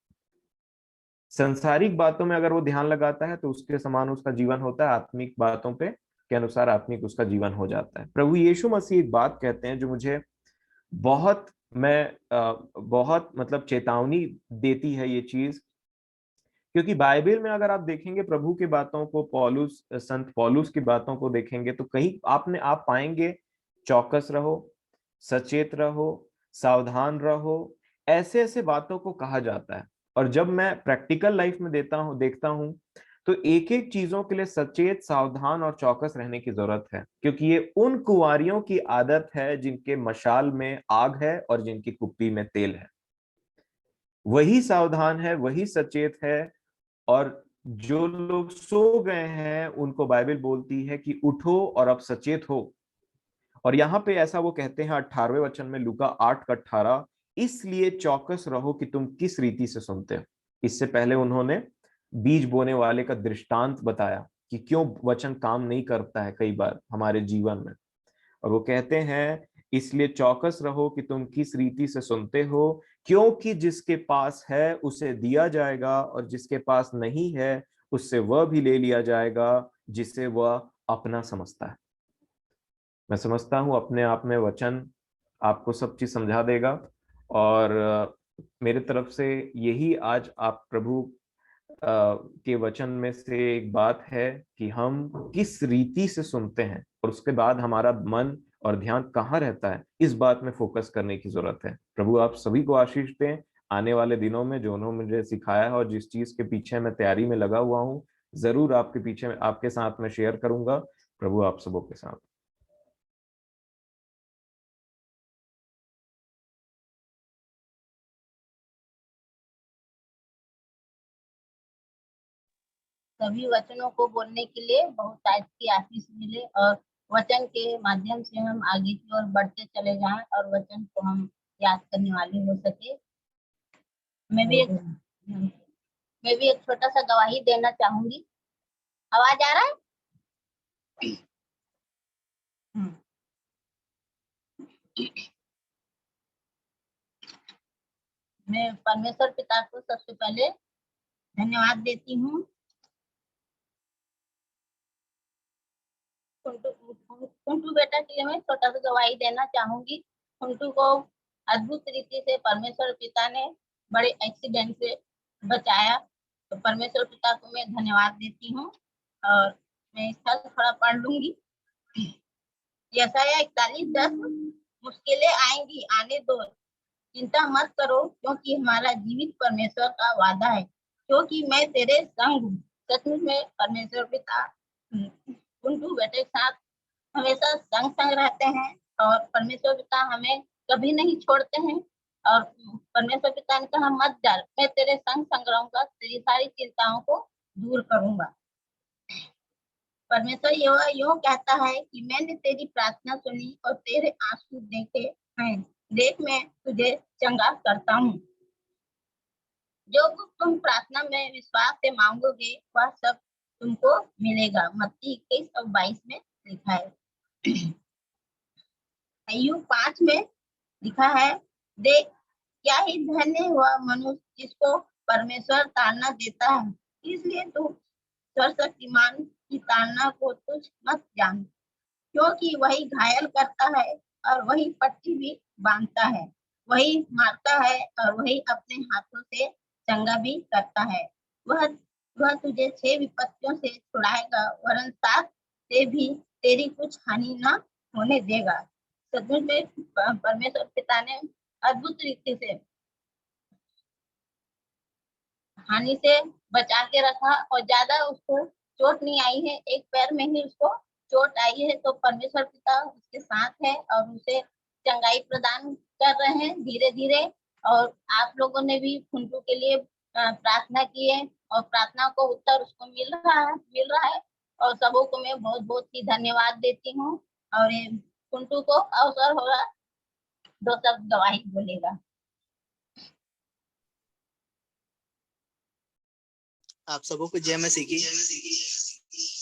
संसारिक बातों में अगर वो ध्यान लगाता है तो उसके समान उसका जीवन होता है, आत्मिक बातों पे के अनुसार आत्मिक उसका जीवन हो जाता है। प्रभु यीशु मसीह एक बात कहते हैं जो मुझे बहुत मतलब चेतावनी देती है ये चीज, क्योंकि बाइबल में अगर आप देखेंगे प्रभु की बातों को, संत पौलुस की बातों को देखेंगे तो कहीं आप पाएंगे चौकस रहो, सचेत रहो, सावधान रहो, ऐसे ऐसे बातों को कहा जाता है। और जब मैं प्रैक्टिकल लाइफ में देखता हूं तो एक एक चीजों के लिए सचेत, सावधान और चौकस रहने की जरूरत है, क्योंकि ये उन कुंवारियों की आदत है जिनके मशाल में आग है और जिनकी कुप्पी में तेल है। वही सावधान है, वही सचेत है, और जो लोग सो गए हैं उनको बाइबल बोलती है कि उठो और अब सचेत हो। और यहाँ पे ऐसा वो कहते हैं 18वें वचन में, लूका 8:18, इसलिए चौकस रहो कि तुम किस रीति से सुनते हो। इससे पहले उन्होंने बीज बोने वाले का दृष्टांत बताया कि क्यों वचन काम नहीं करता है कई बार हमारे जीवन में। और वो कहते हैं इसलिए चौकस रहो कि तुम किस रीति से सुनते हो, क्योंकि जिसके पास है उसे दिया जाएगा और जिसके पास नहीं है उससे वह भी ले लिया जाएगा जिसे वह अपना समझता है। मैं समझता हूं अपने आप में वचन आपको सब चीज समझा देगा, और मेरे तरफ से यही आज आप प्रभु के वचन में से एक बात है कि हम किस रीति से सुनते हैं और उसके बाद हमारा मन और ध्यान कहाँ रहता है, इस बात में फोकस करने की जरूरत है। प्रभु आप सभी को आशीष दें आने वाले दिनों में, जो उन्होंने मुझे सिखाया है और जिस चीज के पीछे मैं तैयारी में लगा हुआ हूँ, जरूर आपके पीछे आपके साथ में शेयर करूंगा। प्रभु आप सबों के साथ। सभी वचनों को बोलने के लिए बहुत की आशीष मिले और वचन के माध्यम से हम आगे की ओर बढ़ते चले जाएं और वचन को हम याद करने वाले हो सके। मैं भी एक छोटा सा गवाही देना चाहूंगी। आवाज आ रहा है? मैं परमेश्वर पिता को सबसे पहले धन्यवाद देती हूँ कुंटू बेटा के लिए मैं छोटा सा गवाही देना चाहूंगी। कुंटू को अद्भुत रीति से परमेश्वर पिता ने बड़े एक्सीडेंट से बचाया, तो परमेश्वर पिता को मैं धन्यवाद देती हूँ। और मैं इसका थोड़ा पढ़ लूंगी। यशायाह 41:10, मुश्किलें आएंगी, आने दो, चिंता मत करो, क्योंकि हमारा जीवित परमेश्वर का वादा है, क्योंकि मैं तेरे संग हूँ। सचमुच में परमेश्वर पिता कुंटू बेटे के साथ हमेशा संग रहते हैं और परमेश्वर पिता हमें कभी नहीं छोड़ते हैं। और परमेश्वर पिता ने कहा मत डर, मैं तेरे संग रहूंगा, तेरी सारी चिंताओं को दूर करूंगा। परमेश्वर यूं कहता है कि मैंने तेरी प्रार्थना सुनी और तेरे आंसू देखे हैं, देख मैं तुझे चंगा करता हूँ। जो कुछ तुम प्रार्थना में विश्वास से मांगोगे वह सब तुमको मिलेगा। मत्ती 21:22 में लिखा है। अय्यूब 5 में लिखा है, देख क्या ही धन्य हुआ मनुष्य जिसको परमेश्वर ताड़ना देता है, इसलिए तू सर्वशक्तिमान की ताड़ना को तुझ मत जान, क्योंकि वही घायल करता है और वही पट्टी भी बांधता है, वही मारता है और वही अपने हाथों से चंगा भी करता है। वह तुझे 6 विपत्तियों से छुड़ाएगा, वरन 7 से भी तेरी कुछ हानि न होने देगा। सचमुच में परमेश्वर पिता ने अद्भुत रीति से हानि से बचा के रखा और ज्यादा उसको चोट नहीं आई है, एक पैर में ही उसको चोट आई है, तो परमेश्वर पिता उसके साथ है और उसे चंगाई प्रदान कर रहे हैं धीरे धीरे। और आप लोगों ने भी फुंटू के लिए प्रार्थना की है और प्रार्थना को उत्तर उसको मिल रहा है और सबों को मैं बहुत बहुत ही धन्यवाद देती हूँ। और फुंटू को अवसर होगा 2 शब्द गवाही बोलेगा। आप सबों को जय मसीह की।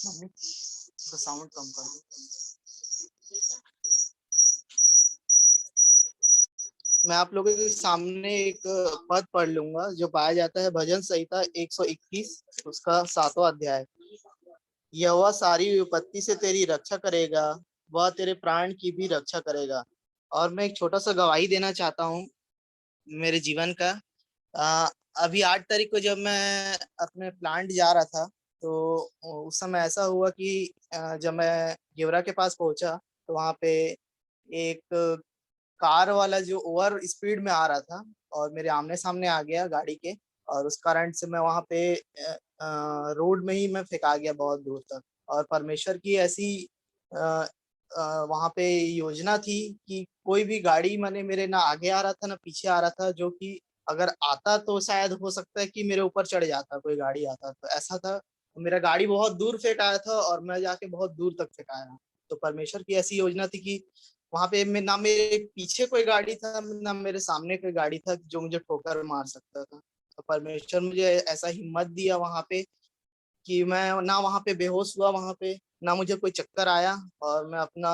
मम्मी तो साउंड कम कर दो। मैं आप लोगों के सामने एक पद पढ़ लूंगा जो पाया जाता है भजन संहिता 121 उसका 7वां अध्याय। यहोवा सारी विपत्ति से तेरी रक्षा करेगा, वह तेरे प्राण की भी रक्षा करेगा। और मैं एक छोटा सा गवाही देना चाहता हूँ मेरे जीवन का। अभी 8 तारीख को जब मैं अपने प्लांट जा रहा था तो उस समय ऐसा हुआ कि जब मैं गेवरा के पास पहुंचा तो वहाँ पे एक कार वाला जो ओवर स्पीड में आ रहा था और मेरे आमने सामने आ गया गाड़ी के, और उस कारण से मैं वहाँ पे रोड में ही मैं फेंका गया बहुत दूर तक। और परमेश्वर की ऐसी वहाँ पे योजना थी कि कोई भी गाड़ी मैंने मेरे ना आगे आ रहा था ना पीछे आ रहा था, जो कि अगर आता तो शायद हो सकता है कि मेरे ऊपर चढ़ जाता, कोई गाड़ी आता तो ऐसा था। मेरा गाड़ी बहुत दूर फेंकाया था और मैं जाके बहुत दूर तक फेंकाया। तो परमेश्वर की ऐसी योजना थी कि वहां पे ना मेरे पीछे कोई गाड़ी था ना मेरे सामने कोई गाड़ी था जो मुझे ठोकर मार सकता था। तो परमेश्वर मुझे ऐसा हिम्मत दिया वहां पे कि मैं ना वहां पे बेहोश हुआ, वहां पे ना मुझे कोई चक्कर आया, और मैं अपना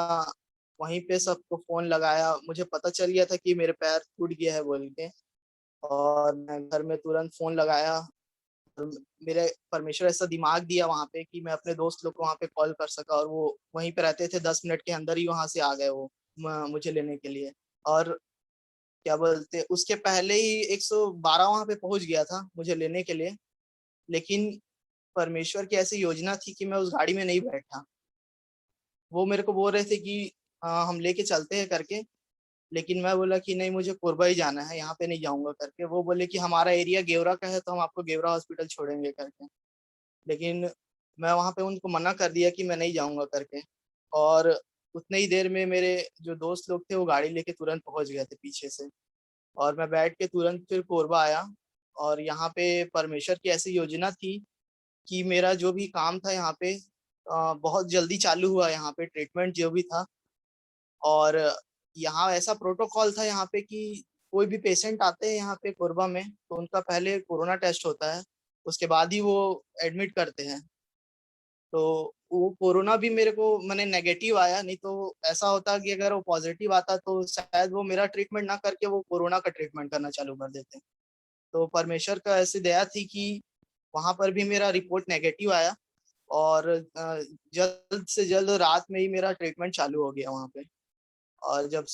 वहीं पे सबको फोन लगाया। मुझे पता चल गया था कि मेरे पैर टूट गया है बोल के, और मैं घर में तुरंत फोन लगाया। मेरे परमेश्वर ऐसा दिमाग दिया वहां पे कि मैं अपने दोस्त लोग को वहां पे कॉल कर सका, और वो वहीं पे रहते थे, 10 मिनट के अंदर ही वहां से आ गए वो मुझे लेने के लिए। और क्या बोलते उसके पहले ही 112 वहां पे पहुंच गया था मुझे लेने के लिए, लेकिन परमेश्वर की ऐसी योजना थी कि मैं उस गाड़ी में नहीं बैठा। वो मेरे को बोल रहे थे कि हम लेके चलते हैं करके, लेकिन मैं बोला कि नहीं मुझे कोरबा ही जाना है, यहाँ पे नहीं जाऊंगा करके। वो बोले कि हमारा एरिया गेवरा का है तो हम आपको गेवरा हॉस्पिटल छोड़ेंगे करके, लेकिन मैं वहाँ पे उनको मना कर दिया कि मैं नहीं जाऊंगा करके। और उतने ही देर में मेरे जो दोस्त लोग थे वो गाड़ी लेके तुरंत पहुंच गए थे पीछे से, और मैं बैठ के तुरंत फिर कोरबा आया। और यहाँ पे परमेश्वर की ऐसी योजना थी कि मेरा जो भी काम था यहाँ पे बहुत जल्दी चालू हुआ, यहाँ पे ट्रीटमेंट जो भी था। और यहाँ ऐसा प्रोटोकॉल था यहाँ पे कि कोई भी पेशेंट आते हैं यहाँ पे कोरबा में तो उनका पहले कोरोना टेस्ट होता है, उसके बाद ही वो एडमिट करते हैं। तो वो कोरोना भी मेरे को मैंने नेगेटिव आया, नहीं तो ऐसा होता कि अगर वो पॉजिटिव आता तो शायद वो मेरा ट्रीटमेंट ना करके वो कोरोना का ट्रीटमेंट करना चालू कर देते। तो परमेश्वर का ऐसी दया थी कि वहां पर भी मेरा रिपोर्ट नेगेटिव आया, और जल्द से जल्द रात में ही मेरा ट्रीटमेंट चालू हो गया वहाँ पे। और जब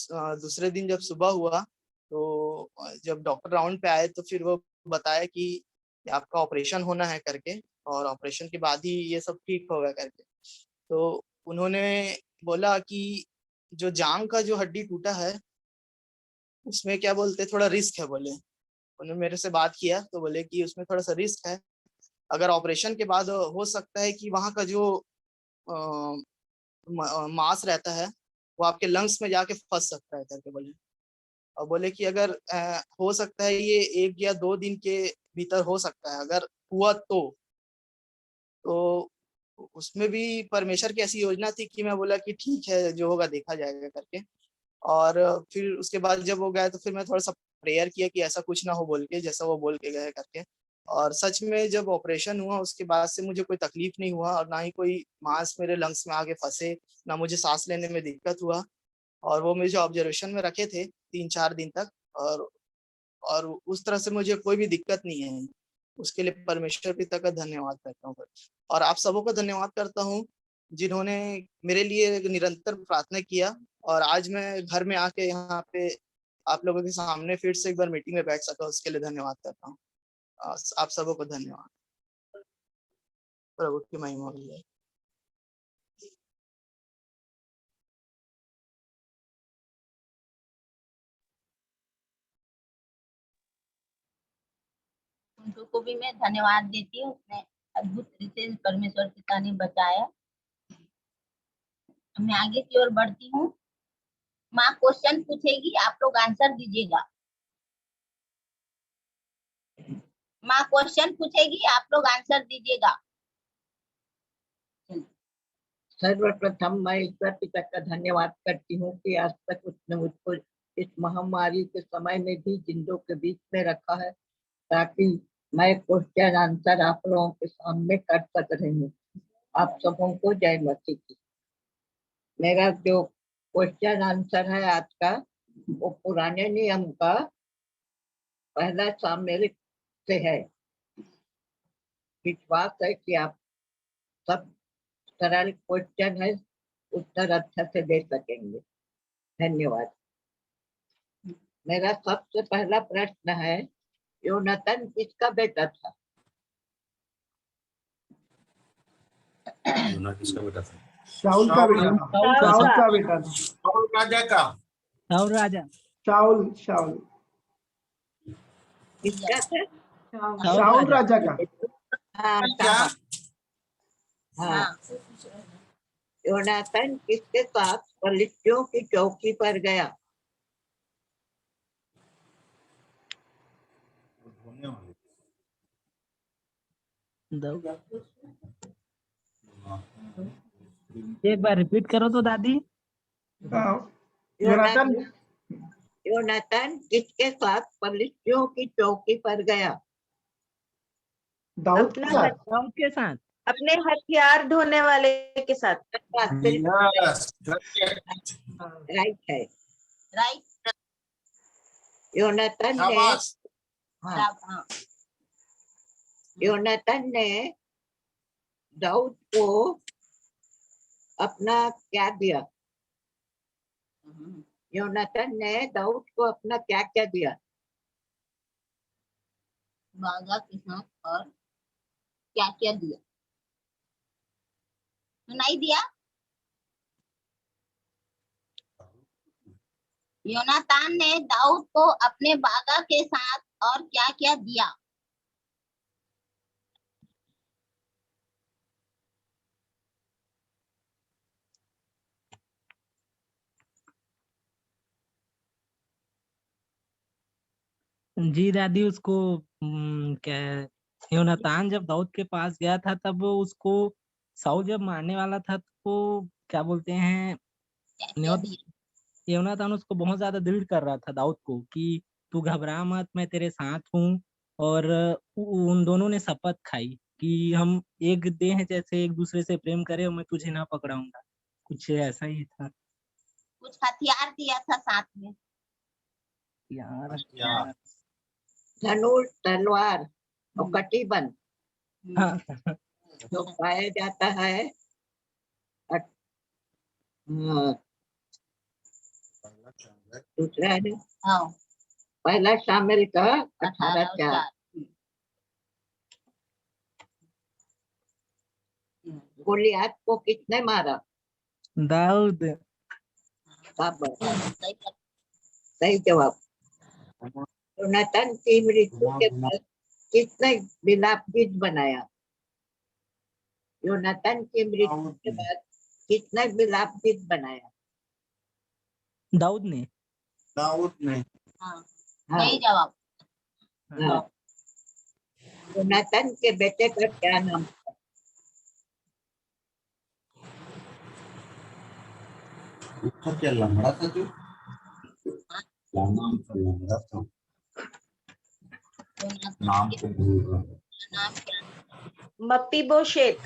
दूसरे दिन जब सुबह हुआ तो जब डॉक्टर राउंड पे आए तो फिर वो बताया कि आपका ऑपरेशन होना है करके, और ऑपरेशन के बाद ही ये सब ठीक होगा करके। तो उन्होंने बोला कि जो जांग का जो हड्डी टूटा है उसमें क्या बोलते थोड़ा रिस्क है बोले। उन्होंने मेरे से बात किया तो बोले कि उसमें थोड़ा सा रिस्क है, अगर ऑपरेशन के बाद हो सकता है कि वहाँ का जो मांस रहता है वो आपके लंग्स में जाके फंस सकता है करके बोले। और बोले कि अगर हो सकता है ये 1 या 2 दिन के भीतर हो सकता है, अगर हुआ तो उसमें भी परमेश्वर की ऐसी योजना थी कि मैं बोला कि ठीक है जो होगा देखा जाएगा करके। और फिर उसके बाद जब वो गए तो फिर मैं थोड़ा सा प्रेयर किया कि ऐसा कुछ ना हो बोल के, जैसा वो बोल के गए करके। और सच में जब ऑपरेशन हुआ उसके बाद से मुझे कोई तकलीफ नहीं हुआ, और ना ही कोई मांस मेरे लंग्स में आगे फंसे, ना मुझे सांस लेने में दिक्कत हुआ। और वो मुझे ऑब्जर्वेशन में रखे थे 3-4 दिन तक, और उस तरह से मुझे कोई भी दिक्कत नहीं है। उसके लिए परमेश्वर पिता का धन्यवाद करता हूँ। और आप सबों का धन्यवाद करता हूँ जिन्होंने मेरे लिए निरंतर प्रार्थना किया, और आज मैं घर में आके यहाँ पे आप लोगों के सामने फिर से एक बार मीटिंग में बैठ सका, उसके लिए धन्यवाद करता हूँ। आप सबों को धन्यवाद। प्रभु की महिमा हो जाए। उनको भी मैं धन्यवाद देती हूँ, उसने अद्भुत रीति से परमेश्वर पिता ने बचाया। मैं आगे की ओर बढ़ती हूँ। माँ क्वेश्चन पूछेगी, आप लोग आंसर दीजिएगा। माँ क्वेश्चन पूछेगी, आप लोग आंसर दीजिएगा। सर्वप्रथम मैं ईश्वर पिता का धन्यवाद करती हूँ कि आज तक उसने मुझको इस महामारी के समय में भी जिंदों के बीच में रखा है, ताकि मैं क्वेश्चन आंसर आप लोगों के सामने कर सक रही हूँ। आप सबों को जय मसीह की। मेरा जो क्वेश्चन आंसर है आज का, वो पुराने नियम का पहला शामिल से है। विश्वास है कि आप सब सरल क्वेश्चन है, उत्तर अच्छा से दे सकेंगे। धन्यवाद। मेरा सबसे पहला प्रश्न है, योनातान किसका बेटा था? किसका बेटा था? शाऊल का बेटा था। शाऊल का बेटा था। शाऊल राजा का। शाऊल राजा। शाऊल शाऊल किसका था? शाऊल राजा का। हाँ, हाँ। योनातान किसके साथ फलिस्तियों की चौकी पर गया? एक बार रिपीट करो तो दादी। योनातान किसके साथ फलिस्तियों की चौकी पर गया? दाऊद के साथ। दाऊद के साथ। अपने हथियार ढोने वाले के साथ। राइट है। राइट। योनातान ने, हाँ, योनातान ने दाऊद को अपना क्या दिया? योनातान ने दाऊद को अपना क्या क्या दिया? बागा के साथ और क्या क्या दिया? सुनाई दिया? योनातान ने दाऊद को अपने बागा के साथ और क्या क्या दिया? जी दादी, उसको क्या, योनातान जब दाऊद के पास गया था तब उसको साउल जब मारने वाला था तो क्या बोलते हैं, योनातान उसको बहुत ज्यादा दृढ़ कर रहा था दाऊद को कि तू घबरा मत, मैं तेरे साथ हूँ। और उन दोनों ने शपथ खाई कि हम एक देह हैं, जैसे एक दूसरे से प्रेम करें और मैं तुझे ना पकड़ाऊंगा। कुछ ऐसा ही था। कुछ हथियार दिया था साथ में। यार धनुष, तलवार और कटीबंध हाँ। जो पाया जाता है। दूसरा है पहला शामिल का 18:4। गोलियत को किसने मारा? दाऊद। सही जवाब। योनातान की मृत्यु के बाद किसने विलाप गीत बनाया? योनातान की मृत्यु के बाद किसने विलाप गीत बनाया? दाऊद ने। दाऊद ने। हाँ, सही जवाब। हाँ। योनातान के बेटे का क्या नाम था? क्या लंबड़ा था जो? नाम तो लंबड़ा था। नाम तो भूल रहा। मपीबोशेत।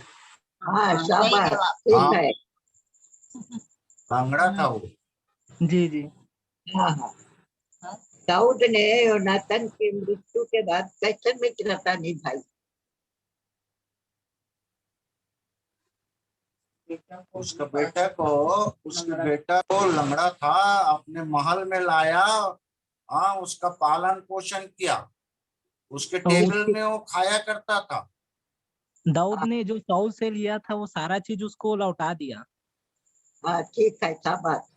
हाँ, शाबाश, ठीक है। लंगड़ा था वो। जी जी। हाँ हाँ। दाऊद ने योनातान की मृत्यु के बाद कैसे मित्रता निभाई? उसके बेटा को लंगड़ा था, अपने महल में लाया, हाँ, उसका पालन पोषण किया, उसके टेबल में वो खाया करता था। दाऊद ने जो साउल से लिया था वो सारा चीज उसको लौटा दिया। हाँ ठीक है, शाबाश।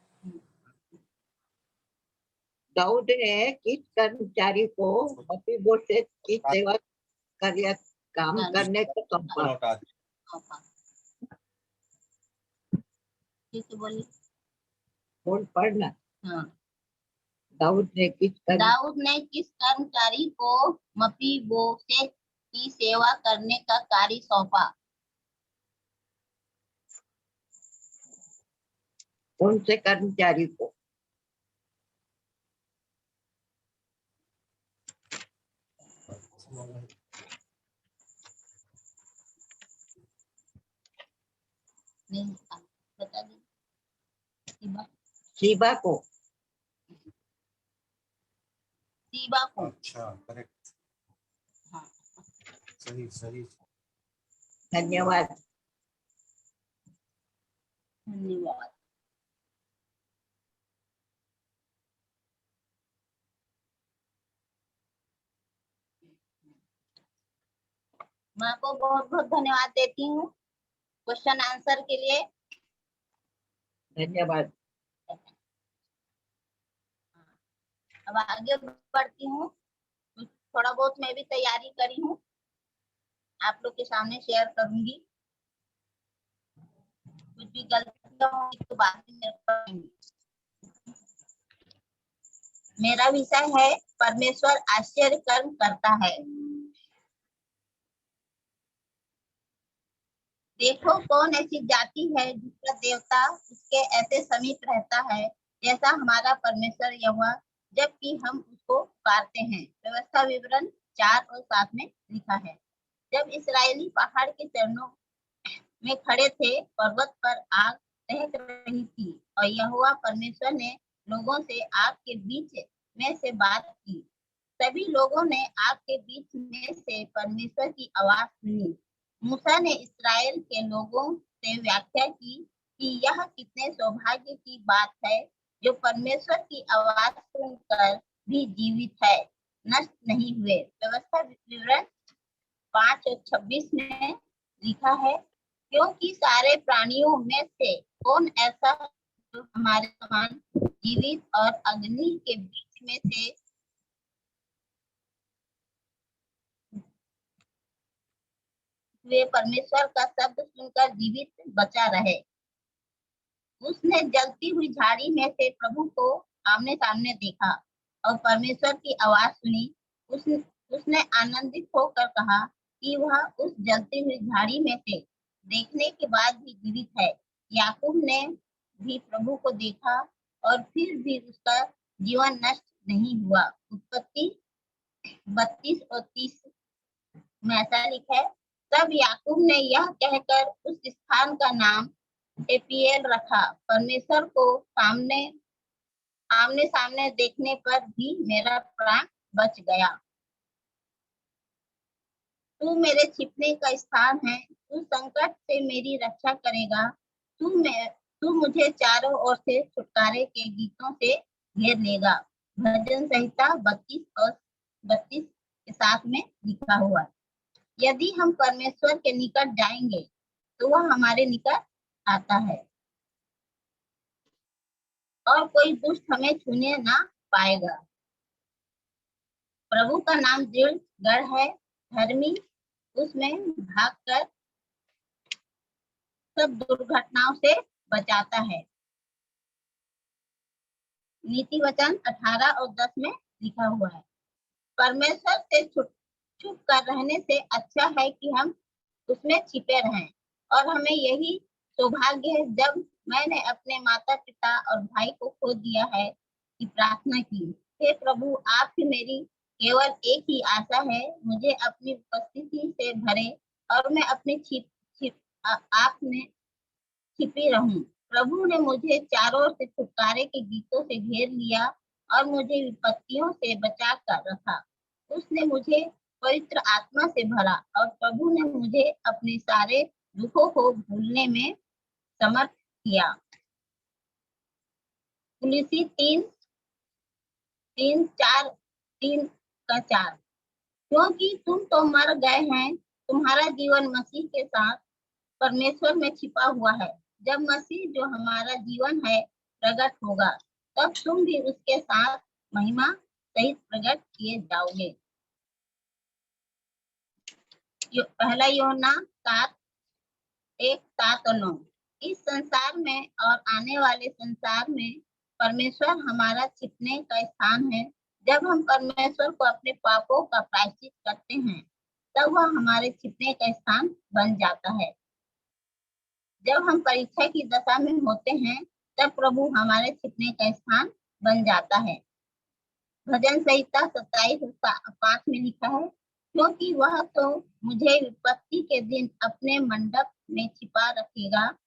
दाऊद ने किस कर्मचारी को मफीबोशेत की सेवा कार्य काम करने को सौंपा? ठीक है, बोलिए। बोल पढ़ना। हाँ। दाऊद ने किस कर्मचारी को मफीबोशेत की सेवा करने का कार्य सौंपा? कौन से कर्मचारी को? बता दीजिए। सीबा को। अच्छा, करेक्ट। हाँ। सही। धन्यवाद। माँ को बहुत बहुत धन्यवाद देती हूँ क्वेश्चन आंसर के लिए। धन्यवाद। अब आगे बढ़ती हूँ। थोड़ा बहुत मैं भी तैयारी करी हूँ, आप लोग के सामने शेयर करूंगी। कुछ भी गलतियां होंगी तो बाद में मेरे को कहेंगी। मेरा विषय है परमेश्वर आश्चर्य कर्म करता है। देखो कौन ऐसी जाति है जिसका देवता उसके ऐसे समीप रहता है जैसा हमारा परमेश्वर यहोवा, जबकि हम उसको पुकारते हैं। व्यवस्था विवरण 4 और 7 में लिखा है। जब इस्राएली पहाड़ के चरणों में खड़े थे, पर्वत पर आग दहक रही थी और यहोवा परमेश्वर ने लोगों से आग के बीच में से बात की। सभी लोगों ने आग के बीच में से परमेश्वर की आवाज सुनी। मूसा ने इस्राएल के लोगों से व्याख्या की कि यह कितने सौभाग्य की बात है जो परमेश्वर की आवाज सुनकर भी जीवित है, नष्ट नहीं हुए। व्यवस्था विवरण 5 और 26 में लिखा है, क्योंकि सारे प्राणियों में से कौन ऐसा जो हमारे समान जीवित और अग्नि के बीच में से वे परमेश्वर का शब्द सुनकर जीवित बचा रहे। उसने जलती हुई झाड़ी में से प्रभु को आमने सामने देखा और परमेश्वर की आवाज सुनी। उसने आनंदित होकर कहा कि वह उस जलती हुई झाड़ी में से देखने के बाद भी जीवित है। याकूब ने भी प्रभु को देखा और फिर भी उसका जीवन नष्ट नहीं हुआ। उत्पत्ति 32 और 30 में ऐसा लिखा है, तब याकूब ने यह कहकर उस स्थान का नाम एपीएल रखा, परमेश्वर को आमने सामने देखने पर भी मेरा प्राण बच गया। तू मेरे छिपने का स्थान है, तू संकट से मेरी रक्षा करेगा। तू मुझे चारों ओर से छुटकारे के गीतों से घेर लेगा। भजन संहिता 32 और 32 के साथ में लिखा हुआ है। यदि हम परमेश्वर के निकट जाएंगे तो वह हमारे निकट आता है और कोई दुष्ट हमें छूने ना पाएगा। प्रभु का नाम दृढ़ गढ़ है, धर्मी उसमें भागकर सब दुर्घटनाओं से बचाता है। नीति वचन 18 और 10 में लिखा हुआ है, परमेश्वर से छुप कर रहने से अच्छा है कि हम उसमें छिपे रहें। और हमें यही सौभाग्य है जब मैंने अपने माता पिता और भाई को खो दिया है कि प्रार्थना की, हे प्रभु आप ही मेरी केवल एक ही आशा है, मुझे अपनी उपस्थिति से भरे और मैं अपनी आप में छिपी रहूं। प्रभु ने मुझे चारों ओर से छुटकारे के गीतों से घेर लिया और मुझे विपत्तियों से बचा कर रखा। उसने मुझे पवित्र आत्मा से भरा और प्रभु ने मुझे अपने सारे दुखों को भूलने में समर्थ किया। कुलुसी 3:4 क्योंकि तुम तो मर गए हैं, तुम्हारा जीवन मसीह के साथ परमेश्वर में छिपा हुआ है। जब मसीह जो हमारा जीवन है प्रकट होगा, तब तुम भी उसके साथ महिमा सहित प्रकट किए जाओगे। पहला यूहन्ना 7:1-7-9 इस संसार में और आने वाले संसार में परमेश्वर हमारा छिपने का स्थान है। जब हम परमेश्वर को अपने पापों का प्रायश्चित करते हैं, तब वह हमारे छिपने का स्थान बन जाता है। जब हम परीक्षा की दशा में होते हैं, तब प्रभु हमारे छिपने का स्थान बन जाता है। भजन संहिता 27:5 में लिखा है, क्योंकि वह तो मुझे विपत्ति के दिन अपने मंडप में छिपा रखेगा,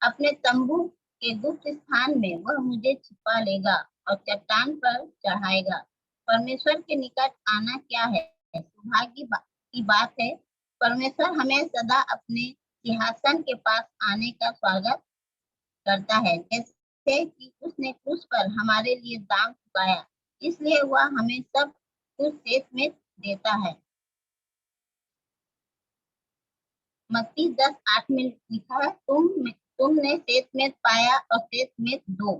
अपने तंबू के गुप्त स्थान में वह मुझे छिपा लेगा और चट्टान पर चढ़ाएगा। परमेश्वर के निकट आना क्या है? सौभाग्य की बात है। परमेश्वर हमें सदा अपने सिंहासन के पास आने का स्वागत करता है, जैसे कि उसने क्रूस पर हमारे लिए दाम चुकाया, इसलिए वह हमें सब कुछ शेष में देता है। मत्ती 10:8 में लिखा है, तुमने शेष में पाया और शेष में दो,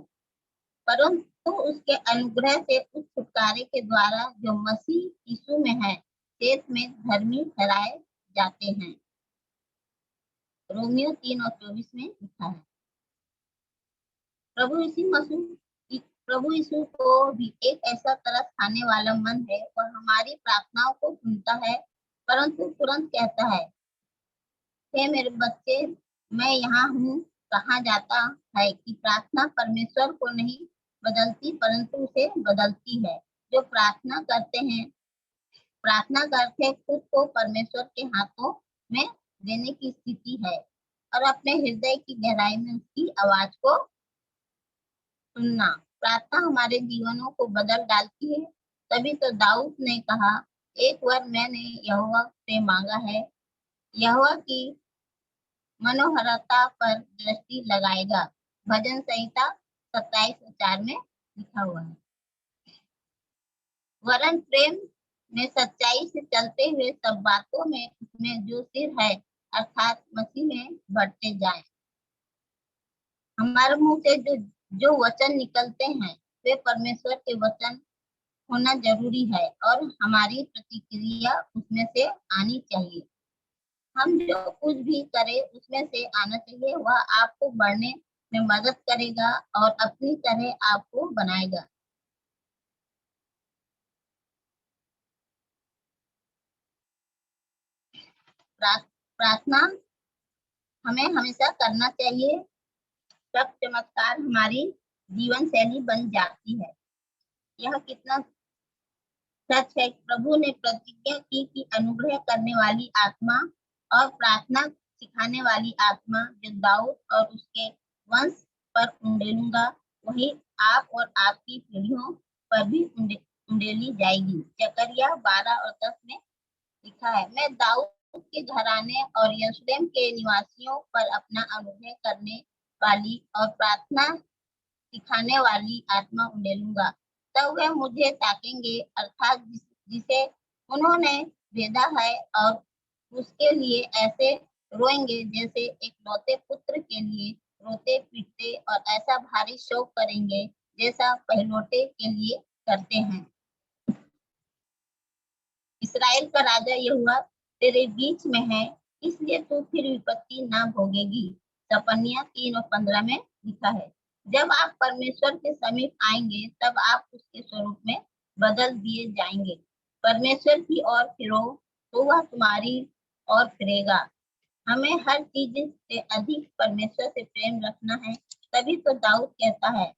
परंतु उसके अनुग्रह से उस छुटकारे के द्वारा जो मसीह यीशु में है, शेष में धर्मी ठहराए जाते हैं। रोमियो 3:24 में लिखा है। प्रभु यीशु को भी एक ऐसा तरस खाने वाला मन है। वह हमारी प्रार्थनाओं को सुनता है, परंतु तुरंत कहता है, हे मेरे बच्चे, मैं यहाँ हूँ। कहा जाता है कि प्रार्थना परमेश्वर को नहीं बदलती, परंतु उसे बदलती है। जो प्रार्थना करते खुद को परमेश्वर के हाथों में देने की स्थिति है और अपने हृदय की गहराई में उसकी आवाज को सुनना। प्रार्थना हमारे जीवनों को बदल डालती है। तभी तो दाऊद ने कहा, एक बार मैंने यहोवा से मांगा है, यहोवा की मनोहरता पर दृष्टि लगाएगा। भजन संहिता 27:4 में लिखा हुआ है। वरन प्रेम में सच्चाई से चलते हुए सब बातों में उसमें जो सिर है, अर्थात मसीह में बढ़ते जाएं। हमारे मुंह से जो वचन निकलते हैं, वे परमेश्वर के वचन होना जरूरी है और हमारी प्रतिक्रिया उसमें से आनी चाहिए। हम जो कुछ भी करें उसमें से आना चाहिए। वह आपको बढ़ने में मदद करेगा और अपनी तरह आपको बनाएगा। प्रार्थना हमें हमेशा करना चाहिए। सब चमत्कार हमारी जीवन शैली बन जाती है। यह कितना सच है। प्रभु ने प्रतिज्ञा की कि अनुग्रह करने वाली आत्मा और प्रार्थना सिखाने वाली आत्मा जो दाऊद और उसके वंश पर उंडेलूंगा, वही आप और आपकी पीढ़ियों पर भी उंडेली जाएगी। जकरिया 12:10 में लिखा है, मैं दाऊद के घराने और यरूशलेम के निवासियों पर अपना अनुग्रह करने वाली और प्रार्थना सिखाने वाली आत्मा उंडेलूंगा। तब वे मुझे ताकेंगे, अर्थात जिसे उन्होंने भेदा है, और उसके लिए ऐसे रोएंगे जैसे एक लौते पुत्र के लिए रोते पीटते, और ऐसा भारी शोक करेंगे जैसा पहलौठे के लिए करते हैं। इस्राएल का राजा यहोवा तेरे बीच में है, इसलिए तू फिर विपत्ति ना भोगेगी। सपन्या 3:15 में लिखा है, जब आप परमेश्वर के समीप आएंगे, तब आप उसके स्वरूप में बदल दिए जाएंगे। परमेश्वर की ओर फिरो तो वह तुम्हारी ओर फिरेगा। हमें हर चीज से अधिक परमेश्वर से प्रेम रखना है। तभी तो दाऊद कहता है,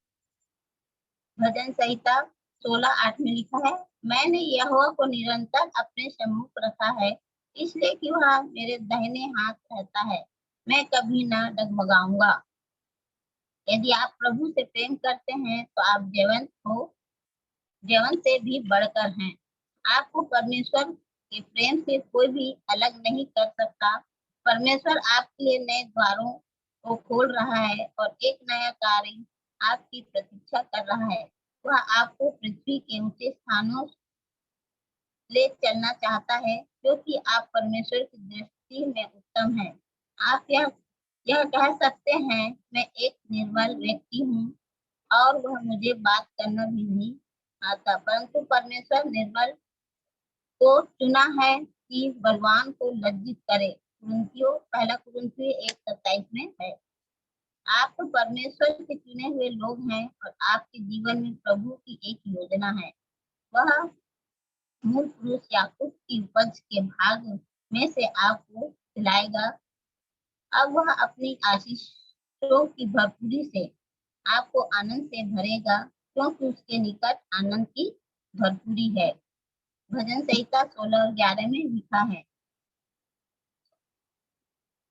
भजन संहिता 16:8 में लिखा है, मैंने यहोवा को निरंतर अपने सम्मुख रखा है, इसलिए कि वह मेरे दाहिने हाथ रहता है, मैं कभी न डगमगाऊंगा। यदि आप प्रभु से प्रेम करते हैं तो आप जयवंत हो। जीवन से भी बढ़कर हैं। आपको परमेश्वर के प्रेम से कोई भी अलग नहीं कर सकता। परमेश्वर आपके लिए नए द्वारों को खोल रहा है और एक नया कार्य आपकी प्रतीक्षा कर रहा है। वह आपको पृथ्वी के ऊंचे स्थानों ले चलना चाहता है, क्योंकि आप परमेश्वर की दृष्टि में उत्तम हैं। आप यह कह सकते हैं, मैं एक निर्बल व्यक्ति हूँ और वह मुझे बात करना भी नहीं आता, परंतु परमेश्वर निर्बल को चुना है कि बलवान को लज्जित करे। पहला कुरिन्थियों 1:27 में है। आप तो परमेश्वर के चुने हुए लोग हैं और आपके जीवन में प्रभु की एक योजना है। वह मूल पुरुष याकूब की उपज के भाग में से आपको खिलाएगा। अब वह अपनी आशीषों की भरपूरी से आपको आनंद से भरेगा, क्योंकि उसके निकट आनंद की भरपूरी है। भजन संहिता 16:11 में लिखा है,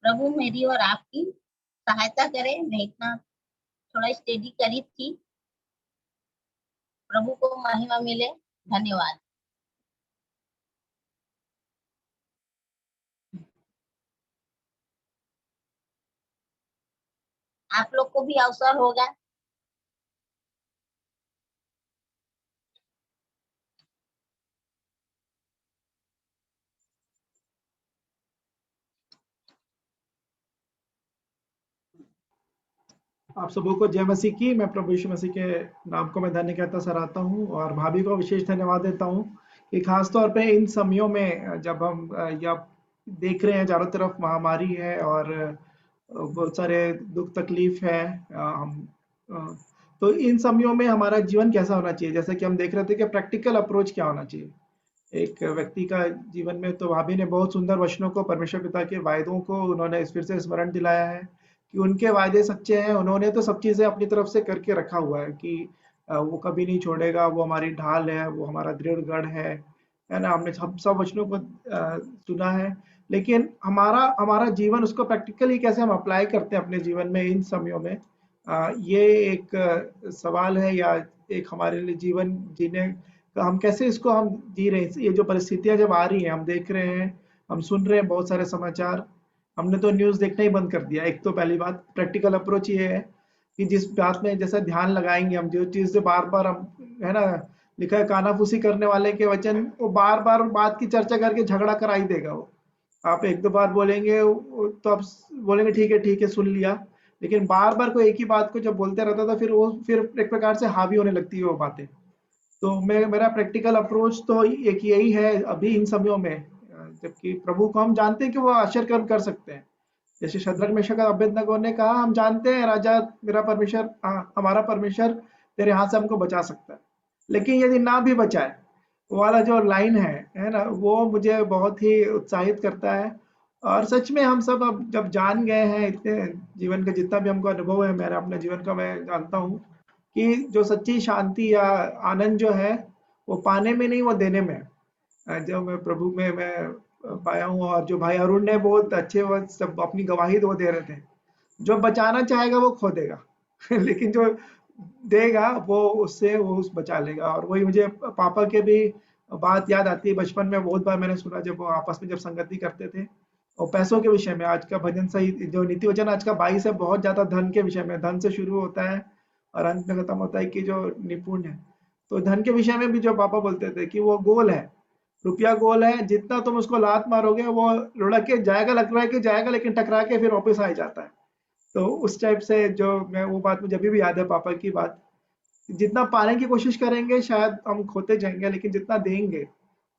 प्रभु मेरी और आपकी सहायता करे। मैं इतना थोड़ा स्टडी करी थी। प्रभु को महिमा मिले। धन्यवाद। आप लोग को भी अवसर होगा। आप सबों को जय मसीह की। मैं प्रभु यीशु मसीह के नाम को मैं धन्य कहता सराहता हूँ और भाभी को विशेष धन्यवाद देता हूँ कि खास तौर पे इन समयों में जब हम या देख रहे हैं चारों तरफ महामारी है और बहुत सारे दुख तकलीफ है, तो इन समयों में हमारा जीवन कैसा होना चाहिए, जैसे कि हम देख रहे थे कि प्रैक्टिकल अप्रोच क्या होना चाहिए एक व्यक्ति का जीवन में। तो भाभी ने बहुत सुंदर वचनों को, परमेश्वर पिता के वायदों को उन्होंने फिर से स्मरण दिलाया है कि उनके वायदे सच्चे हैं। उन्होंने तो सब चीजें अपनी तरफ से करके रखा हुआ है कि वो कभी नहीं छोड़ेगा, वो हमारी ढाल है, वो हमारा दृढ़ गढ़ है ना। हमने सब वचनों को सुना है, लेकिन हमारा जीवन उसको प्रैक्टिकली कैसे हम अप्लाई करते हैं अपने जीवन में इन समयों में, ये एक सवाल है। या एक हमारे लिए जीवन जीने का हम कैसे इसको हम जी रहे हैं। ये जो परिस्थितियां जब आ रही हैं, हम देख रहे हैं, हम सुन रहे हैं बहुत सारे समाचार, हमने तो न्यूज़ देखना ही बंद कर दिया। एक तो पहली बात प्रैक्टिकल अप्रोच ये है कि जिस बात में जैसा ध्यान लगाएंगे हम, जो चीज़ बार बार हम, है ना, लिखा है कानाफूसी करने वाले के वचन, वो बार बार बात की चर्चा करके झगड़ा कराई देगा। वो आप एक दो बार बोलेंगे तो आप बोलेंगे ठीक है सुन लिया, लेकिन बार बार कोई एक ही बात को जब बोलते रहता था, फिर वो एक प्रकार से हावी होने लगती है वो बातें। तो मेरा प्रैक्टिकल अप्रोच तो एक यही है अभी इन समयों में, जबकि प्रभु को हम जानते हैं कि वो आश्चर्य कर्म कर सकते हैं। जैसे शद्रक मेशक और अबेदनगो ने कहा, हम जानते हैं राजा मेरा परमेश्वर, हमारा परमेश्वर तेरे हाथ से हमको बचा सकता है, लेकिन यदि ना भी बचाए, वो वाला जो लाइन है ना, वो मुझे बहुत ही उत्साहित करता है। और सच में हम सब अब जब जान गए हैं, इतने जीवन का जितना भी हमको अनुभव है, मैंने अपने जीवन का मैं जानता हूँ कि जो सच्ची शांति या आनंद जो है वो पाने में नहीं, वो देने में। जो मैं प्रभु में मैं पाया हूँ, और जो भाई अरुण ने बहुत अच्छे वो सब अपनी गवाही वो दे रहे थे, जो बचाना चाहेगा वो खो देगा लेकिन जो देगा वो उससे वो उस बचा लेगा। और वही मुझे पापा के भी बात याद आती है। बचपन में बहुत बार मैंने सुना, जब वो आपस में जब संगति करते थे और पैसों के विषय में। आज का भजन सही जो नीति वचन आज का 22 है, बहुत ज्यादा धन के विषय में, धन से शुरू होता है और अंत में खत्म होता है कि जो निपुण है। तो धन के विषय में भी जो पापा बोलते थे कि वो गोल है, रुपया गोल है, जितना तुम उसको लात मारोगे वो लुढ़क के जाएगा, लटका के जाएगा, लेकिन टकरा के फिर वापस आ जाता है। तो उस टाइप से जो मैं वो बात मुझे अभी भी याद है पापा की बात, जितना पाने की कोशिश करेंगे शायद हम खोते जाएंगे, लेकिन जितना देंगे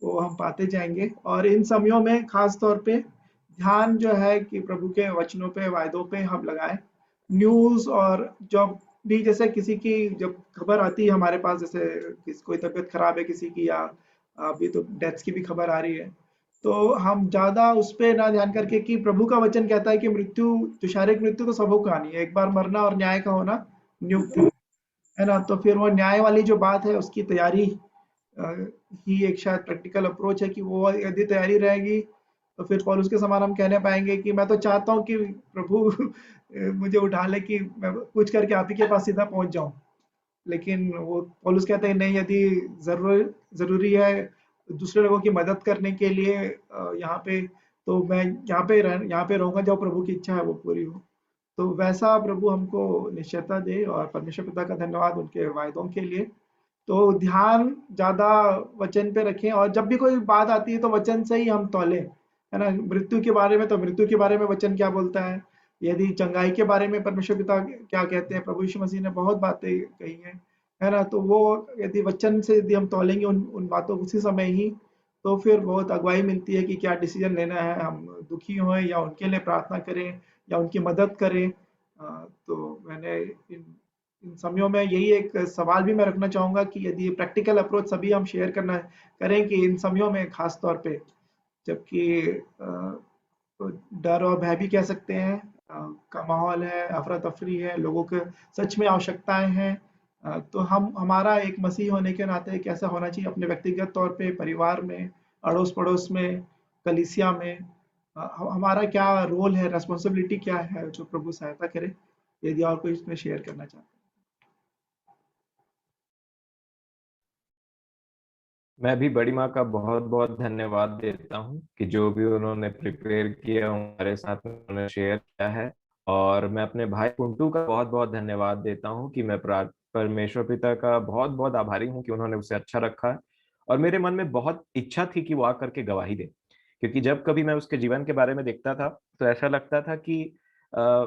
वो हम पाते जाएंगे। और इन समयों में खास तौर पे ध्यान जो है कि प्रभु के वचनों पे, वायदों पे हम लगाएं। न्यूज़ और जब भी जैसे किसी की जब खबर आती है हमारे पास, जैसे कोई तबीयत खराब है किसी की, या अभी तो डेथ्स की भी खबर आ रही है, तो हम ज्यादा उस पे ना ध्यान करके कि प्रभु का वचन कहता है कि मृत्यु, जो शारीरिक मृत्यु तो सबों का आनी है, एक बार मरना और न्याय का होना नियुक्त है ना। तो फिर वो न्याय वाली जो बात है उसकी तैयारी ही एक शायद प्रैक्टिकल अप्रोच है कि वो यदि तैयारी रहेगी तो फिर पौलुस के समान हम कहने पाएंगे कि मैं तो चाहता हूँ कि प्रभु मुझे उठा ले, कि मैं कुछ करके आप ही के पास सीधा पहुंच जाऊं। लेकिन वो पौलुस कहते हैं नहीं, यदि जरूरी है दूसरे लोगों की मदद करने के लिए यहाँ पे, तो मैं यहाँ पे रहूंगा जब प्रभु की इच्छा है वो पूरी हो। तो वैसा प्रभु हमको निश्चयता दे, और परमेश्वर पिता का धन्यवाद उनके वायदों के लिए। तो ध्यान ज्यादा वचन पे रखें, और जब भी कोई बात आती है तो वचन से ही हम तौलें, है ना। मृत्यु के बारे में, तो मृत्यु के बारे में वचन क्या बोलता है, यदि चंगाई के बारे में परमेश्वर पिता क्या कहते हैं, प्रभु यीशु मसीह ने बहुत बातें कही हैं, है ना। तो वो यदि वचन से यदि हम तौलेंगे उन बातों को उसी समय ही, तो फिर बहुत अगुवाई मिलती है कि क्या डिसीजन लेना है, हम दुखी हों या उनके लिए प्रार्थना करें या उनकी मदद करें। तो मैंने इन समयों में यही एक सवाल भी मैं रखना चाहूंगा कि यदि प्रैक्टिकल अप्रोच सभी हम शेयर करें कि इन समयों में खास तौर पे, जबकि तो डर और भय भी कह सकते हैं का माहौल है, अफरा तफरी है, लोगों के सच में आवश्यकताएं हैं, तो हमारा एक मसीह होने के नाते कैसा होना चाहिए अपने व्यक्तिगत तौर पे, परिवार में, अड़ोस पड़ोस में, कलीसिया में, हमारा क्या रोल है, रेस्पॉन्सिबिलिटी क्या है, जो प्रभु सहायता करे। यदि और कोई इसमें शेयर करना चाहते हैं। मैं भी बड़ी माँ का बहुत बहुत धन्यवाद देता हूँ कि जो भी उन्होंने प्रिपेयर किया हमारे साथ में उन्होंने शेयर किया है। और मैं अपने भाई कुंटू का बहुत बहुत धन्यवाद देता हूँ कि मैं परमेश्वर पिता का बहुत बहुत आभारी हूँ कि उन्होंने उसे अच्छा रखा है। और मेरे मन में बहुत इच्छा थी कि वो आकर के गवाही दे, क्योंकि जब कभी मैं उसके जीवन के बारे में देखता था तो ऐसा लगता था कि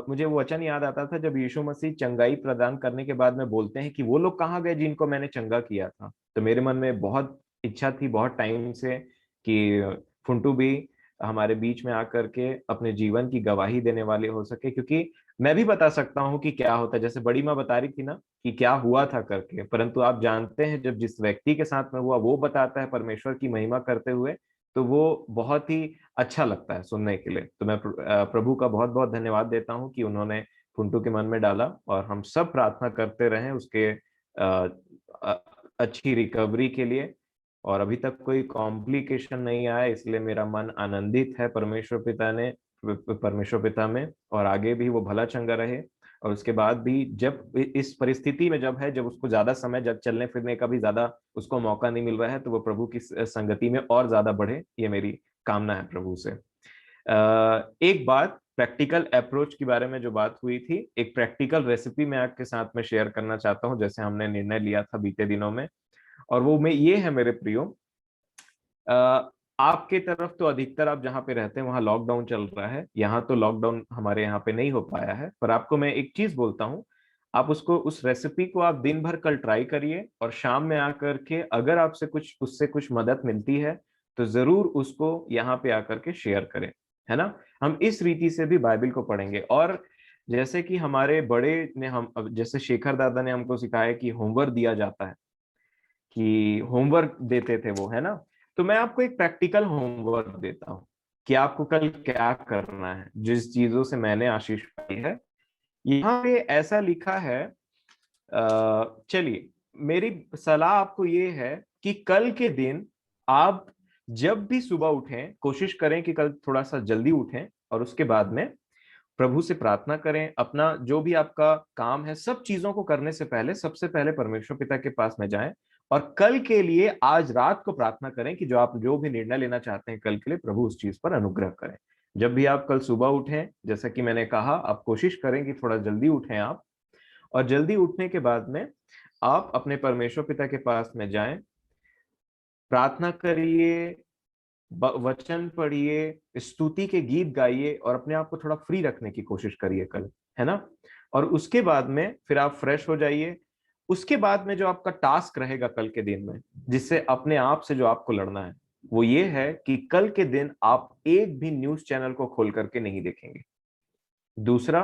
मुझे वो वचन याद आता था जब यीशु मसीह चंगाई प्रदान करने के बाद में बोलते हैं कि वो लोग कहाँ गए जिनको मैंने चंगा किया था। तो मेरे मन में बहुत इच्छा थी बहुत टाइम से कि फुंटू भी हमारे बीच में आकर के अपने जीवन की गवाही देने वाले हो सके, क्योंकि मैं भी बता सकता हूँ कि क्या होता है, जैसे बड़ी माँ बता रही थी ना कि क्या हुआ था करके, परंतु आप जानते हैं जब जिस व्यक्ति के साथ में हुआ वो बताता है परमेश्वर की महिमा करते हुए, तो वो बहुत ही अच्छा लगता है सुनने के लिए। तो मैं प्रभु का बहुत बहुत धन्यवाद देता हूँ कि उन्होंने फुंटू के मन में डाला, और हम सब प्रार्थना करते रहें उसके अच्छी रिकवरी के लिए। और अभी तक कोई कॉम्प्लिकेशन नहीं आया, इसलिए मेरा मन आनंदित है परमेश्वर पिता में, और आगे भी वो भला चंगा रहे। और उसके बाद भी जब इस परिस्थिति में जब उसको ज्यादा समय, जब चलने फिरने का भी ज्यादा उसको मौका नहीं मिल रहा है, तो वो प्रभु की संगति में और ज्यादा बढ़े, ये मेरी कामना है प्रभु से। एक बात प्रैक्टिकल अप्रोच के बारे में जो बात हुई थी, एक प्रैक्टिकल रेसिपी मैं आपके साथ में शेयर करना चाहता हूँ, जैसे हमने निर्णय लिया था बीते दिनों में। और वो में ये है मेरे प्रियो, आपके तरफ तो अधिकतर आप जहाँ पे रहते हैं वहां लॉकडाउन चल रहा है, यहाँ तो लॉकडाउन हमारे यहाँ पे नहीं हो पाया है। पर आपको मैं एक चीज बोलता हूँ, आप उस रेसिपी को आप दिन भर कल ट्राई करिए, और शाम में आकर के अगर आपसे उससे कुछ मदद मिलती है तो जरूर उसको यहाँ पे आकर के शेयर करें, है ना। हम इस रीति से भी बाइबल को पढ़ेंगे। और जैसे कि हमारे बड़े ने जैसे शेखर दादा ने हमको सिखाया कि होमवर्क दिया जाता है, कि होमवर्क देते थे वो, है ना। तो मैं आपको एक प्रैक्टिकल होमवर्क देता हूँ कि आपको कल क्या करना है जिस चीजों से मैंने आशीष पाई है। यहाँ पे ऐसा लिखा है, चलिए मेरी सलाह आपको ये है कि कल के दिन आप जब भी सुबह उठें कोशिश करें कि कल थोड़ा सा जल्दी उठें, और उसके बाद में प्रभु से प्रार्थना करें। अपना जो भी आपका काम है सब चीजों को करने से पहले सबसे पहले परमेश्वर पिता के पास में जाएं, और कल के लिए आज रात को प्रार्थना करें कि जो आप जो भी निर्णय लेना चाहते हैं कल के लिए, प्रभु उस चीज पर अनुग्रह करें। जब भी आप कल सुबह उठें, जैसा कि मैंने कहा, आप कोशिश करें कि थोड़ा जल्दी उठें आप, और जल्दी उठने के बाद में आप अपने परमेश्वर पिता के पास में जाएं, प्रार्थना करिए, वचन पढ़िए, स्तुति के गीत गाइए, और अपने आप को थोड़ा फ्री रखने की कोशिश करिए कल, है ना। और उसके बाद में फिर आप फ्रेश हो जाइए। उसके बाद में जो आपका टास्क रहेगा कल के दिन में, जिससे अपने आप से जो आपको लड़ना है, वो ये है कि कल के दिन आप एक भी न्यूज चैनल को खोल करके नहीं देखेंगे। दूसरा,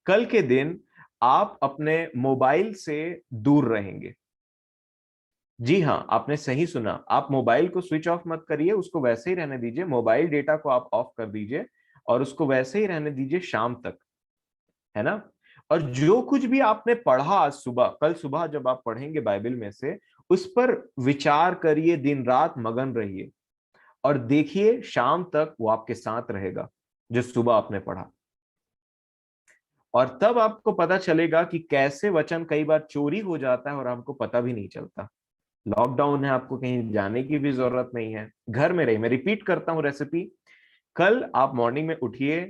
कल के दिन आप अपने मोबाइल से दूर रहेंगे। जी हाँ, आपने सही सुना, आप मोबाइल को स्विच ऑफ मत करिए, उसको वैसे ही रहने दीजिए। मोबाइल डेटा को आप ऑफ कर दीजिए और उसको वैसे ही रहने दीजिए शाम तक, है ना। और जो कुछ भी आपने पढ़ा आज सुबह, कल सुबह जब आप पढ़ेंगे बाइबल में से, उस पर विचार करिए, दिन रात मगन रहिए, और देखिए शाम तक वो आपके साथ रहेगा जो सुबह आपने पढ़ा। और तब आपको पता चलेगा कि कैसे वचन कई बार चोरी हो जाता है और हमको पता भी नहीं चलता। लॉकडाउन है, आपको कहीं जाने की भी जरूरत नहीं है, घर में रहिए। मैं रिपीट करता हूँ रेसिपी, कल आप मॉर्निंग में उठिए,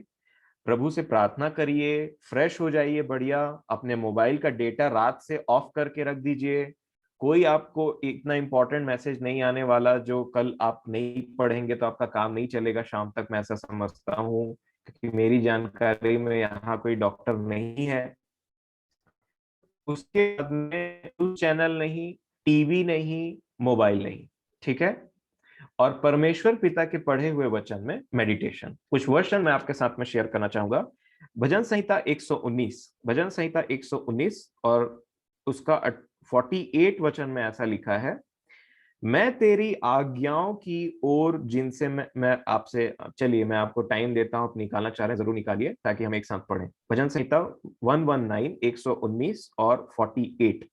प्रभु से प्रार्थना करिए, फ्रेश हो जाइए बढ़िया, अपने मोबाइल का डेटा रात से ऑफ करके रख दीजिए। कोई आपको इतना इंपॉर्टेंट मैसेज नहीं आने वाला जो कल आप नहीं पढ़ेंगे तो आपका काम नहीं चलेगा शाम तक, मैं ऐसा समझता हूँ, क्योंकि मेरी जानकारी में यहाँ कोई डॉक्टर नहीं है। उसके बाद में न्यूज चैनल नहीं, टीवी नहीं, मोबाइल नहीं, ठीक है। और परमेश्वर पिता के पढ़े हुए वचन में मेडिटेशन। कुछ वर्षन मैं आपके साथ में शेयर करना चाहूंगा। भजन संहिता 119, भजन संहिता 119 और उसका 48 वचन में ऐसा लिखा है, मैं तेरी आज्ञाओं की ओर जिनसे मैं आपसे, चलिए मैं आपको टाइम देता हूं, आप निकालना चाह रहे हैं जरूर निकालिए ताकि हम एक साथ पढ़ें। भजन संहिता 119, 119 और 48।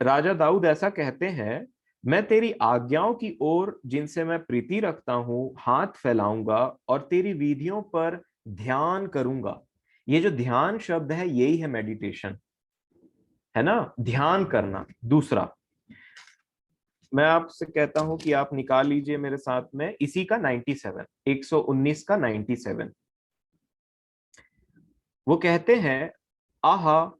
राजा दाऊद ऐसा कहते हैं, मैं तेरी आज्ञाओं की ओर जिनसे मैं प्रीति रखता हूं हाथ फैलाऊंगा और तेरी विधियों पर ध्यान करूंगा। ये जो ध्यान शब्द है यही है मेडिटेशन, है ना, ध्यान करना। दूसरा मैं आपसे कहता हूं कि आप निकाल लीजिए मेरे साथ में इसी का 97, 119 का 97। वो कहते हैं, आहा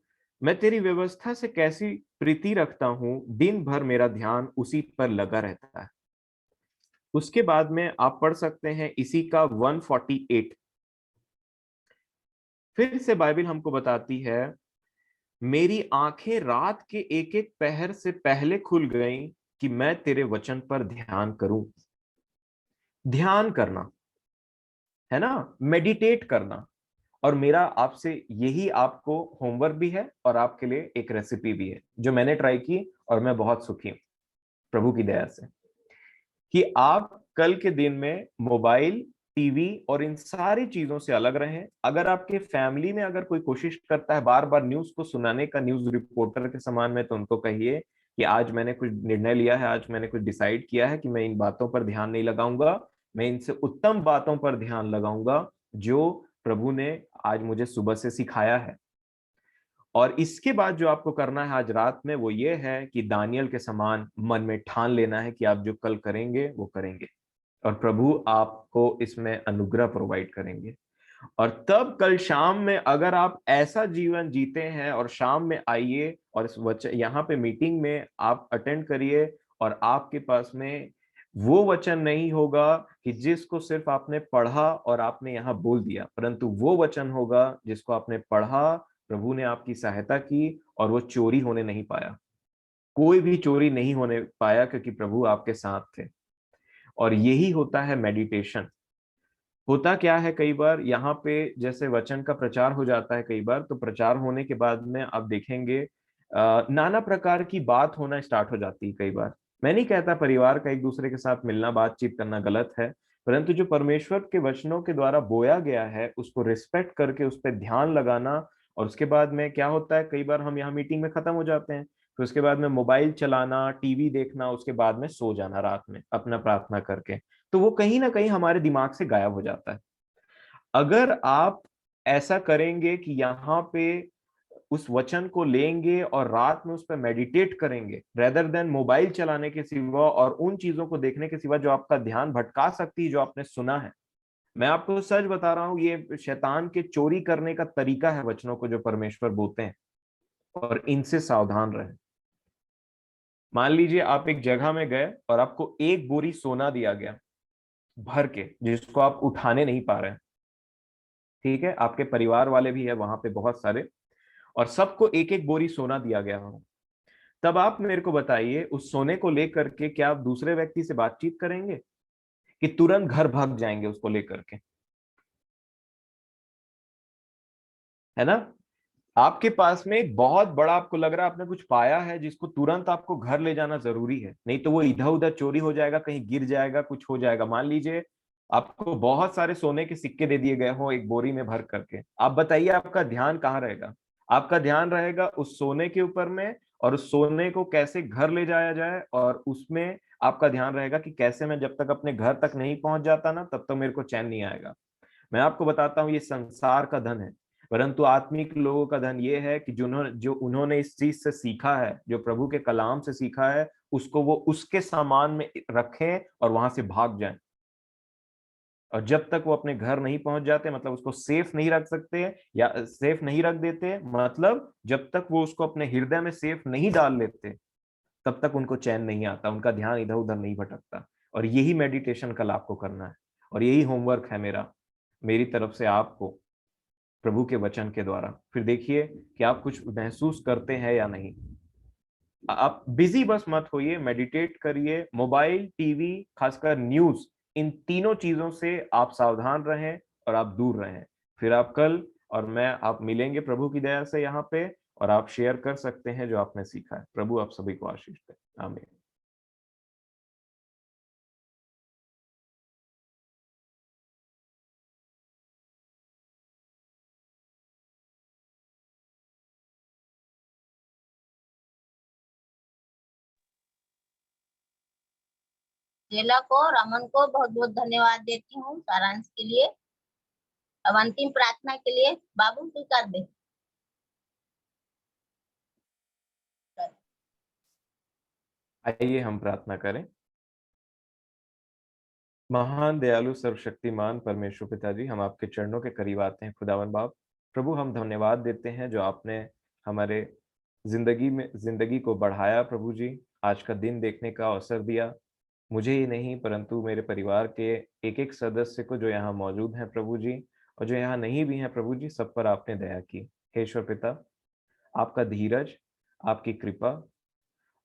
मैं तेरी व्यवस्था से कैसी प्रीति रखता हूं, दिन भर मेरा ध्यान उसी पर लगा रहता है। उसके बाद में आप पढ़ सकते हैं इसी का 148। फिर से बाइबल हमको बताती है, मेरी आंखें रात के एक एक पहर से पहले खुल गईं कि मैं तेरे वचन पर ध्यान करूं। ध्यान करना है ना, मेडिटेट करना। और मेरा आपसे यही आपको होमवर्क भी है और आपके लिए एक रेसिपी भी है जो मैंने ट्राई की और मैं बहुत सुखी हूं प्रभु की दया से, कि आप कल के दिन में मोबाइल, टीवी और इन सारी चीजों से अलग रहें। अगर आपके फैमिली में अगर कोई कोशिश करता है बार बार न्यूज को सुनाने का, न्यूज रिपोर्टर के समान में, तो उनको कहिए कि आज मैंने कुछ निर्णय लिया है, आज मैंने कुछ डिसाइड किया है कि मैं इन बातों पर ध्यान नहीं लगाऊंगा, मैं इनसे उत्तम बातों पर ध्यान लगाऊंगा जो प्रभु ने आज मुझे सुबह से सिखाया है। और इसके बाद जो आपको करना है आज रात में वो ये है कि दानियल के समान मन में ठान लेना है कि आप जो कल करेंगे वो करेंगे और प्रभु आपको इसमें अनुग्रह प्रोवाइड करेंगे। और तब कल शाम में अगर आप ऐसा जीवन जीते हैं और शाम में आइए और इस यहाँ पे मीटिंग में आप अटेंड करिए और आपके पास में वो वचन नहीं होगा कि जिसको सिर्फ आपने पढ़ा और आपने यहाँ बोल दिया, परंतु वो वचन होगा जिसको आपने पढ़ा, प्रभु ने आपकी सहायता की और वो चोरी होने नहीं पाया। कोई भी चोरी नहीं होने पाया क्योंकि प्रभु आपके साथ थे। और यही होता है मेडिटेशन। होता क्या है, कई बार यहाँ पे जैसे वचन का प्रचार हो जाता है कई बार, तो प्रचार होने के बाद में आप देखेंगे नाना प्रकार की बात होना स्टार्ट हो जाती है कई बार। मैं नहीं कहता परिवार का एक दूसरे के साथ मिलना बातचीत करना गलत है, परंतु जो परमेश्वर के वचनों के द्वारा बोया गया है उसको रिस्पेक्ट करके उस पर ध्यान लगाना। और उसके बाद में क्या होता है, कई बार हम यहाँ मीटिंग में खत्म हो जाते हैं, फिर उसके बाद में मोबाइल चलाना, टीवी देखना, उसके बाद में सो जाना रात में अपना प्रार्थना करके, तो वो कहीं ना कहीं हमारे दिमाग से गायब हो जाता है। अगर आप ऐसा करेंगे कि यहाँ पे उस वचन को लेंगे और रात में उस पर मेडिटेट करेंगे रेदर देन मोबाइल चलाने के सिवा और उन चीजों को देखने के सिवा जो आपका ध्यान भटका सकती है जो आपने सुना है। मैं आपको सच बता रहा हूं, ये शैतान के चोरी करने का तरीका है वचनों को जो परमेश्वर बोलते हैं, और इनसे सावधान रहें। मान लीजिए आप एक जगह में गए और आपको एक बोरी सोना दिया गया भर के, जिसको आप उठाने नहीं पा रहे हैं, ठीक है, आपके परिवार वाले भी है वहां पे बहुत सारे, और सबको एक एक बोरी सोना दिया गया हो, तब आप मेरे को बताइए उस सोने को लेकर के क्या आप दूसरे व्यक्ति से बातचीत करेंगे कि तुरंत घर भाग जाएंगे उसको लेकर के, है ना? आपके पास में एक बहुत बड़ा, आपको लग रहा है आपने कुछ पाया है जिसको तुरंत आपको घर ले जाना जरूरी है, नहीं तो वो इधर उधर चोरी हो जाएगा, कहीं गिर जाएगा, कुछ हो जाएगा। मान लीजिए आपको बहुत सारे सोने के सिक्के दे दिए गए हो एक बोरी में भर करके, आप बताइए आपका ध्यान कहाँ रहेगा? आपका ध्यान रहेगा उस सोने के ऊपर में, और उस सोने को कैसे घर ले जाया जाए, और उसमें आपका ध्यान रहेगा कि कैसे मैं जब तक अपने घर तक नहीं पहुंच जाता ना तब तक मेरे को चैन नहीं आएगा। मैं आपको बताता हूँ, ये संसार का धन है, परंतु आत्मिक लोगों का धन ये है कि जो उन्होंने इस चीज से सीखा है, जो प्रभु के कलाम से सीखा है, उसको वो उसके सामान में रखें और वहां से भाग जाएं। और जब तक वो अपने घर नहीं पहुंच जाते, मतलब उसको सेफ नहीं रख सकते या सेफ नहीं रख देते, मतलब जब तक वो उसको अपने हृदय में सेफ नहीं डाल लेते, तब तक उनको चैन नहीं आता, उनका ध्यान इधर उधर नहीं भटकता। और यही मेडिटेशन कल आपको करना है, और यही होमवर्क है मेरी तरफ से आपको प्रभु के वचन के द्वारा। फिर देखिए कि आप कुछ महसूस करते हैं या नहीं। आप बिजी बस मत होइए, मेडिटेट करिए। मोबाइल, टीवी, खासकर न्यूज, इन तीनों चीजों से आप सावधान रहें और आप दूर रहें। फिर आप कल और मैं आप मिलेंगे प्रभु की दया से यहाँ पे, और आप शेयर कर सकते हैं जो आपने सीखा है। प्रभु आप सभी को आशीष दे। आमीन। जेला को, रमन को बहुत बहुत धन्यवाद देती हूँ सारांश के लिए। अब अंतिम प्रार्थना के लिए बाबू स्वीकार दे। आइए हम प्रार्थना करें। महान दयालु सर्वशक्तिमान परमेश्वर पिताजी, हम आपके चरणों के करीब आते हैं खुदावन बाप। प्रभु हम धन्यवाद देते हैं जो आपने हमारे जिंदगी को बढ़ाया। प्रभु जी, आज का दिन देखने का अवसर दिया, मुझे ही नहीं परंतु मेरे परिवार के एक एक सदस्य को जो यहाँ मौजूद हैं प्रभु जी, और जो यहाँ नहीं भी हैं प्रभु जी, सब पर आपने दया की। हे ईश्वर पिता, आपका धीरज, आपकी कृपा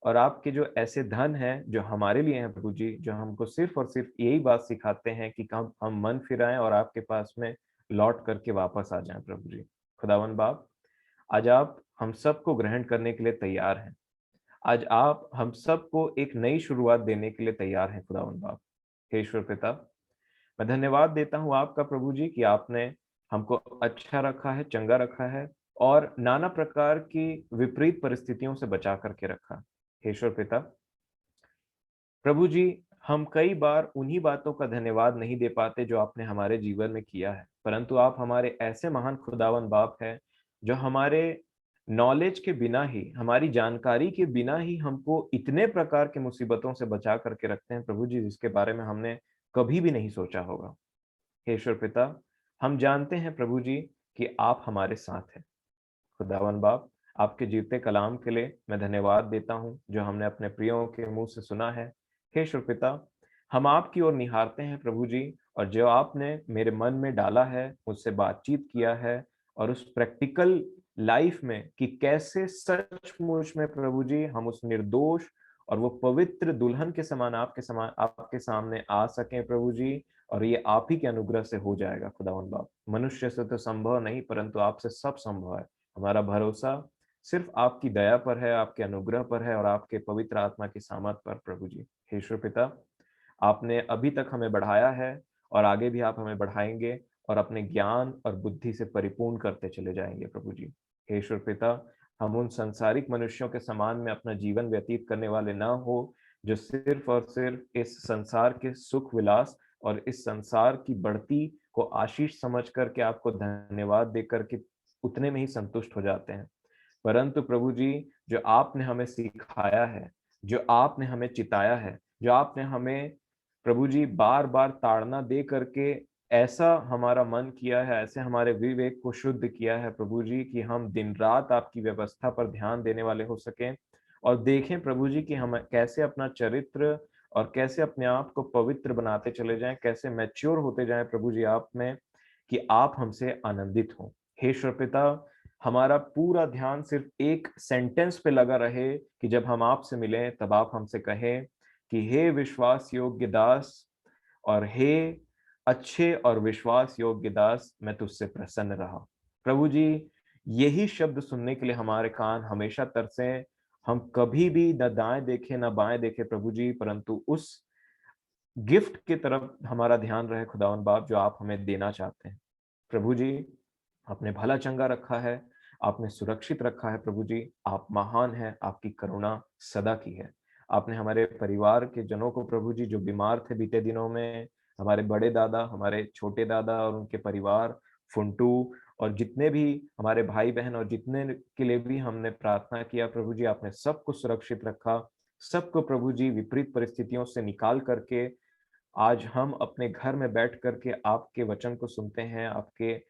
और आपके जो ऐसे धन हैं जो हमारे लिए हैं प्रभु जी, जो हमको सिर्फ और सिर्फ यही बात सिखाते हैं कि हम मन फिराएं और आपके पास में लौट करके वापस आ जाएं प्रभु जी। खुदावन बाप, आज आप हम सबको ग्रहण करने के लिए तैयार हैं। आज आप हम सबको एक नई शुरुआत देने के लिए तैयार हैं खुदावन बाप। हे ईश्वर पिता, मैं धन्यवाद देता हूँ आपका प्रभु जी कि आपने हमको अच्छा रखा है, चंगा रखा है और नाना प्रकार की विपरीत परिस्थितियों से बचा करके रखा। हे ईश्वर पिता, प्रभु जी, हम कई बार उन्हीं बातों का धन्यवाद नहीं दे पाते जो आपने हमारे जीवन में किया है, परंतु आप हमारे ऐसे महान खुदावन बाप हैं जो हमारे नॉलेज के बिना ही, हमारी जानकारी के बिना ही हमको इतने प्रकार के मुसीबतों से बचा करके रखते हैं प्रभु जी, जिसके बारे में हमने कभी भी नहीं सोचा होगा। हे ईश्वर पिता, हम जानते हैं प्रभु जी कि आप हमारे साथ हैं। खुदावन बाप, आपके जीते कलाम के लिए मैं धन्यवाद देता हूं जो हमने अपने प्रियों के मुंह से सुना है। हे ईश्वर पिता, हम आपकी ओर निहारते हैं प्रभु जी, और जो आपने मेरे मन में डाला है, मुझसे बातचीत किया है, और उस प्रैक्टिकल लाइफ में कि कैसे सचमुच में प्रभु जी हम उस निर्दोष और वो पवित्र दुल्हन के समान आपके सामने आ सकें प्रभु जी, और ये आप ही के अनुग्रह से हो जाएगा खुदावन बाप। मनुष्य से तो संभव नहीं, परंतु आपसे सब संभव है। हमारा भरोसा सिर्फ आपकी दया पर है, आपके अनुग्रह पर है और आपके पवित्र आत्मा की सामर्थ पर प्रभु जी। हे ईश्वर पिता, आपने अभी तक हमें बढ़ाया है और आगे भी आप हमें बढ़ाएंगे और अपने ज्ञान और बुद्धि से परिपूर्ण करते चले जाएंगे प्रभु जी। हे ईश्वर पिता, हम उन संसारिक मनुष्यों के समान में अपना जीवन व्यतीत करने वाले ना हो, जो सिर्फ और सिर्फ इस संसार के सुख विलास और इस संसार की बढ़ती को आशीष समझ करके आपको धन्यवाद देकर के उतने में ही संतुष्ट हो जाते हैं। परंतु प्रभु जी, जो आपने हमें सिखाया है, जो आपने हमें चिताया है, जो आपने हमें प्रभु जी बार बार ताड़ना दे करके ऐसा हमारा मन किया है, ऐसे हमारे विवेक को शुद्ध किया है प्रभु जी, कि हम दिन रात आपकी व्यवस्था पर ध्यान देने वाले हो सकें और देखें प्रभु जी कि हम कैसे अपना चरित्र और कैसे अपने आप को पवित्र बनाते चले जाएं, कैसे मैच्योर होते जाएं प्रभु जी आप में, कि आप हमसे आनंदित हो। हे ईश्वर पिता, हमारा पूरा ध्यान सिर्फ एक सेंटेंस पे लगा रहे कि जब हम आपसे मिलें तब आप हमसे कहें कि हे विश्वास योग्य दास और हे अच्छे और विश्वास योग्य दास, मैं तुझसे प्रसन्न रहा। प्रभु जी, यही शब्द सुनने के लिए हमारे कान हमेशा तरसे। हम कभी भी न दाएं देखे न बाएं देखे प्रभु जी, परंतु उस गिफ्ट की तरफ हमारा ध्यान रहे खुदावन बाप जो आप हमें देना चाहते हैं। प्रभु जी, आपने भला चंगा रखा है, आपने सुरक्षित रखा है प्रभु जी, आप महान हैं, आपकी करुणा सदा की है। आपने हमारे परिवार के जनों को प्रभु जी जो बीमार थे बीते दिनों में, हमारे बड़े दादा, हमारे छोटे दादा और उनके परिवार, फुंटू और जितने भी हमारे भाई बहन और जितने के लिए भी हमने प्रार्थना किया, प्रभु जी आपने सबको सुरक्षित रखा, सबको प्रभु जी विपरीत परिस्थितियों से निकाल करके आज हम अपने घर में बैठ करके आपके वचन को सुनते हैं, आपके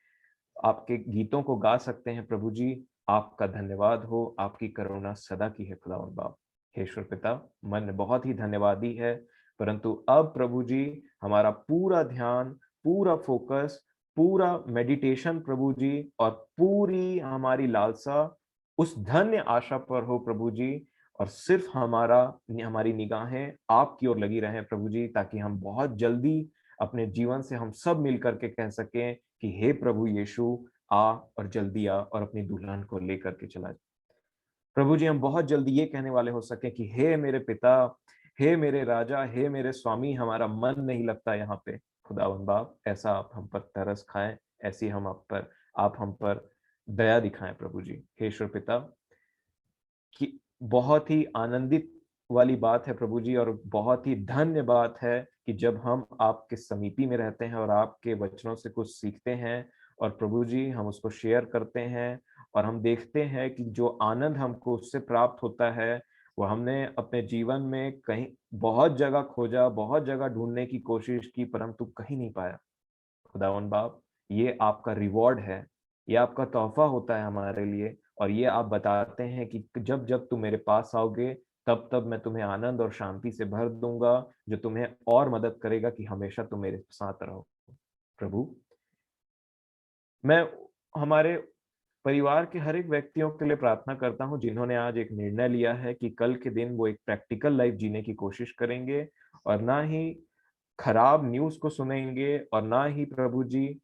आपके गीतों को गा सकते हैं। प्रभु जी आपका धन्यवाद हो, आपकी करुणा सदा की है खुदावंद बाप। हे ईश्वर पिता, मन बहुत ही धन्यवादी है, परंतु अब प्रभु जी हमारा पूरा ध्यान, पूरा फोकस, पूरा मेडिटेशन प्रभु जी और पूरी हमारी लालसा उस धन्य आशा पर हो प्रभु जी, और सिर्फ हमारी निगाहें आपकी ओर लगी रहें प्रभु जी, ताकि हम बहुत जल्दी अपने जीवन से हम सब मिल करके कह सकें कि हे प्रभु यीशु आ और जल्दी आ और अपनी दुल्हन को लेकर के चला जा। प्रभु जी हम बहुत जल्दी ये कहने वाले हो सके कि हे मेरे पिता, हे मेरे राजा, हे मेरे स्वामी, हमारा मन नहीं लगता यहाँ पे। खुदावंद बाप, ऐसा आप हम पर तरस खाएं, ऐसी आप हम पर दया दिखाएं प्रभु जी। हे ईश्वर पिता, कि बहुत ही आनंदित वाली बात है प्रभु जी, और बहुत ही धन्य बात है कि जब हम आपके समीपी में रहते हैं और आपके वचनों से कुछ सीखते हैं और प्रभु जी हम उसको शेयर करते हैं और हम देखते हैं कि जो आनंद हमको उससे प्राप्त होता है वो हमने अपने जीवन में कहीं बहुत जगह खोजा, बहुत जगह ढूंढने की कोशिश की, परंतु कहीं नहीं पाया। खुदावन बाप, ये आपका रिवॉर्ड है, ये आपका तोहफा होता है हमारे लिए, और ये आप बताते हैं कि जब जब तुम मेरे पास आओगे तब तब मैं तुम्हें आनंद और शांति से भर दूंगा, जो तुम्हें और मदद करेगा कि हमेशा तुम मेरे साथ रहो। प्रभु, मैं हमारे परिवार के हर एक व्यक्तियों के लिए प्रार्थना करता हूं जिन्होंने आज एक निर्णय लिया है कि कल के दिन वो एक प्रैक्टिकल लाइफ जीने की कोशिश करेंगे और ना ही खराब न्यूज को सुनेंगे और ना ही प्रभु जी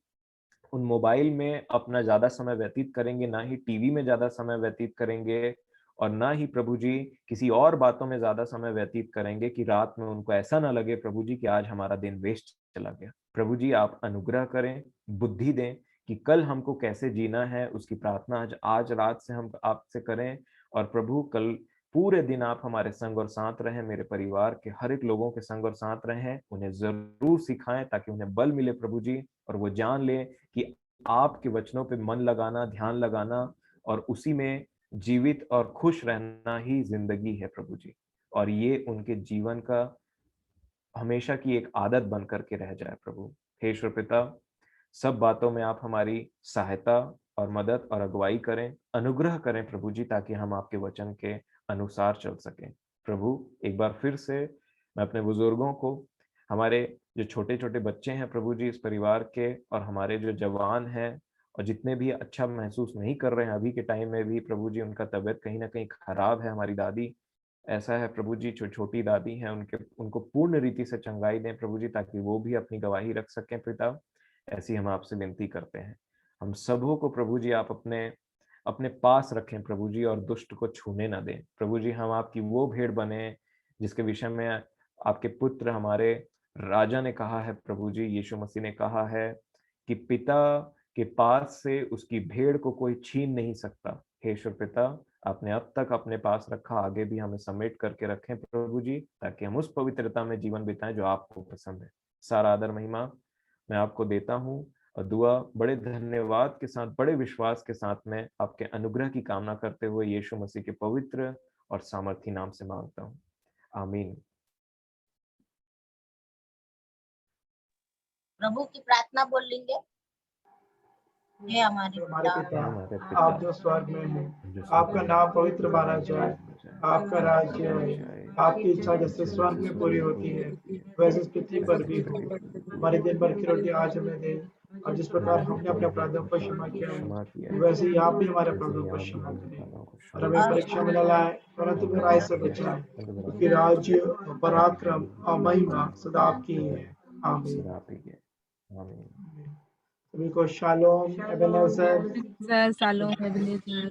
उन मोबाइल में अपना ज्यादा समय व्यतीत करेंगे, ना ही टीवी में ज्यादा समय व्यतीत करेंगे और ना ही प्रभु जी किसी और बातों में ज्यादा समय व्यतीत करेंगे कि रात में उनको ऐसा ना लगे प्रभु जी कि आज हमारा दिन वेस्ट चला गया। प्रभु जी आप अनुग्रह करें, बुद्धि दें कि कल हमको कैसे जीना है, उसकी प्रार्थना आज रात से हम आपसे करें। और प्रभु कल पूरे दिन आप हमारे संग और साथ रहें, मेरे परिवार के हर एक लोगों के संग और साथ रहें, उन्हें जरूर सिखाएं ताकि उन्हें बल मिले प्रभु जी, और वो जान ले कि आपके वचनों पे मन लगाना, ध्यान लगाना और उसी में जीवित और खुश रहना ही जिंदगी है प्रभु जी, और ये उनके जीवन का हमेशा की एक आदत बन करके रह जाए प्रभु। हे ईश्वर पिता, सब बातों में आप हमारी सहायता और मदद और अगुवाई करें, अनुग्रह करें प्रभु जी, ताकि हम आपके वचन के अनुसार चल सकें। प्रभु एक बार फिर से मैं अपने बुजुर्गों को, हमारे जो छोटे छोटे बच्चे हैं प्रभु जी इस परिवार के, और हमारे जो जवान हैं और जितने भी अच्छा महसूस नहीं कर रहे हैं अभी के टाइम में भी प्रभु जी, उनका तबीयत कहीं ना कहीं खराब है, हमारी दादी ऐसा है प्रभु जी, छोटी दादी हैं, उनको पूर्ण रीति से चंगाई दें प्रभु जी, ताकि वो भी अपनी गवाही रख सकें पिता। ऐसी हम आपसे विनती करते हैं। हम सबों को प्रभु जी आप अपने पास रखें प्रभु जी, और दुष्ट को छूने ना दें प्रभु जी। हम आपकी वो भेड़ बने जिसके विषय में आपके पुत्र हमारे राजा ने कहा है प्रभु जी, यीशु मसीह ने कहा है कि पिता के पास से उसकी भेड़ को कोई छीन नहीं सकता। हे ईश्वर पिता, आपने अब तक अपने पास रखा, आगे भी हमें समेट करके रखें प्रभु जी, ताकि हम उस पवित्रता में जीवन बिताएं जो आपको पसंद है। सारा आदर महिमा मैं आपको देता हूँ और दुआ बड़े धन्यवाद के साथ, बड़े विश्वास के साथ में आपके अनुग्रह की कामना करते हुए यीशु मसीह के पवित्र और सामर्थी नाम से मांगता हूँ, आमीन। प्रभु की प्रार्थना बोल लेंगे। हे हमारे पिता, आप जो स्वर्ग में हैं, आपका नाम पवित्र माना जाए, आपका राज्य है, आपकी इच्छा जैसे स्वर्ग में पूरी होती है वैसे इस पृथ्वी पर भी हो। हमारे दिन भर की रोटी आज हमें दे, और जिस प्रकार हमने अपने अपराधों को क्षमा किया है वैसे ही आप भी हमारे अपराधों को क्षमा करें, और हमें परीक्षा में न लाए परंतु बुराई से बचाएं, क्योंकि राज्य, पराक्रम और महिमा सदा आपकी है। आमीन। सभी को शालोम, एबेनेज़र। Shalom, Ebenezer.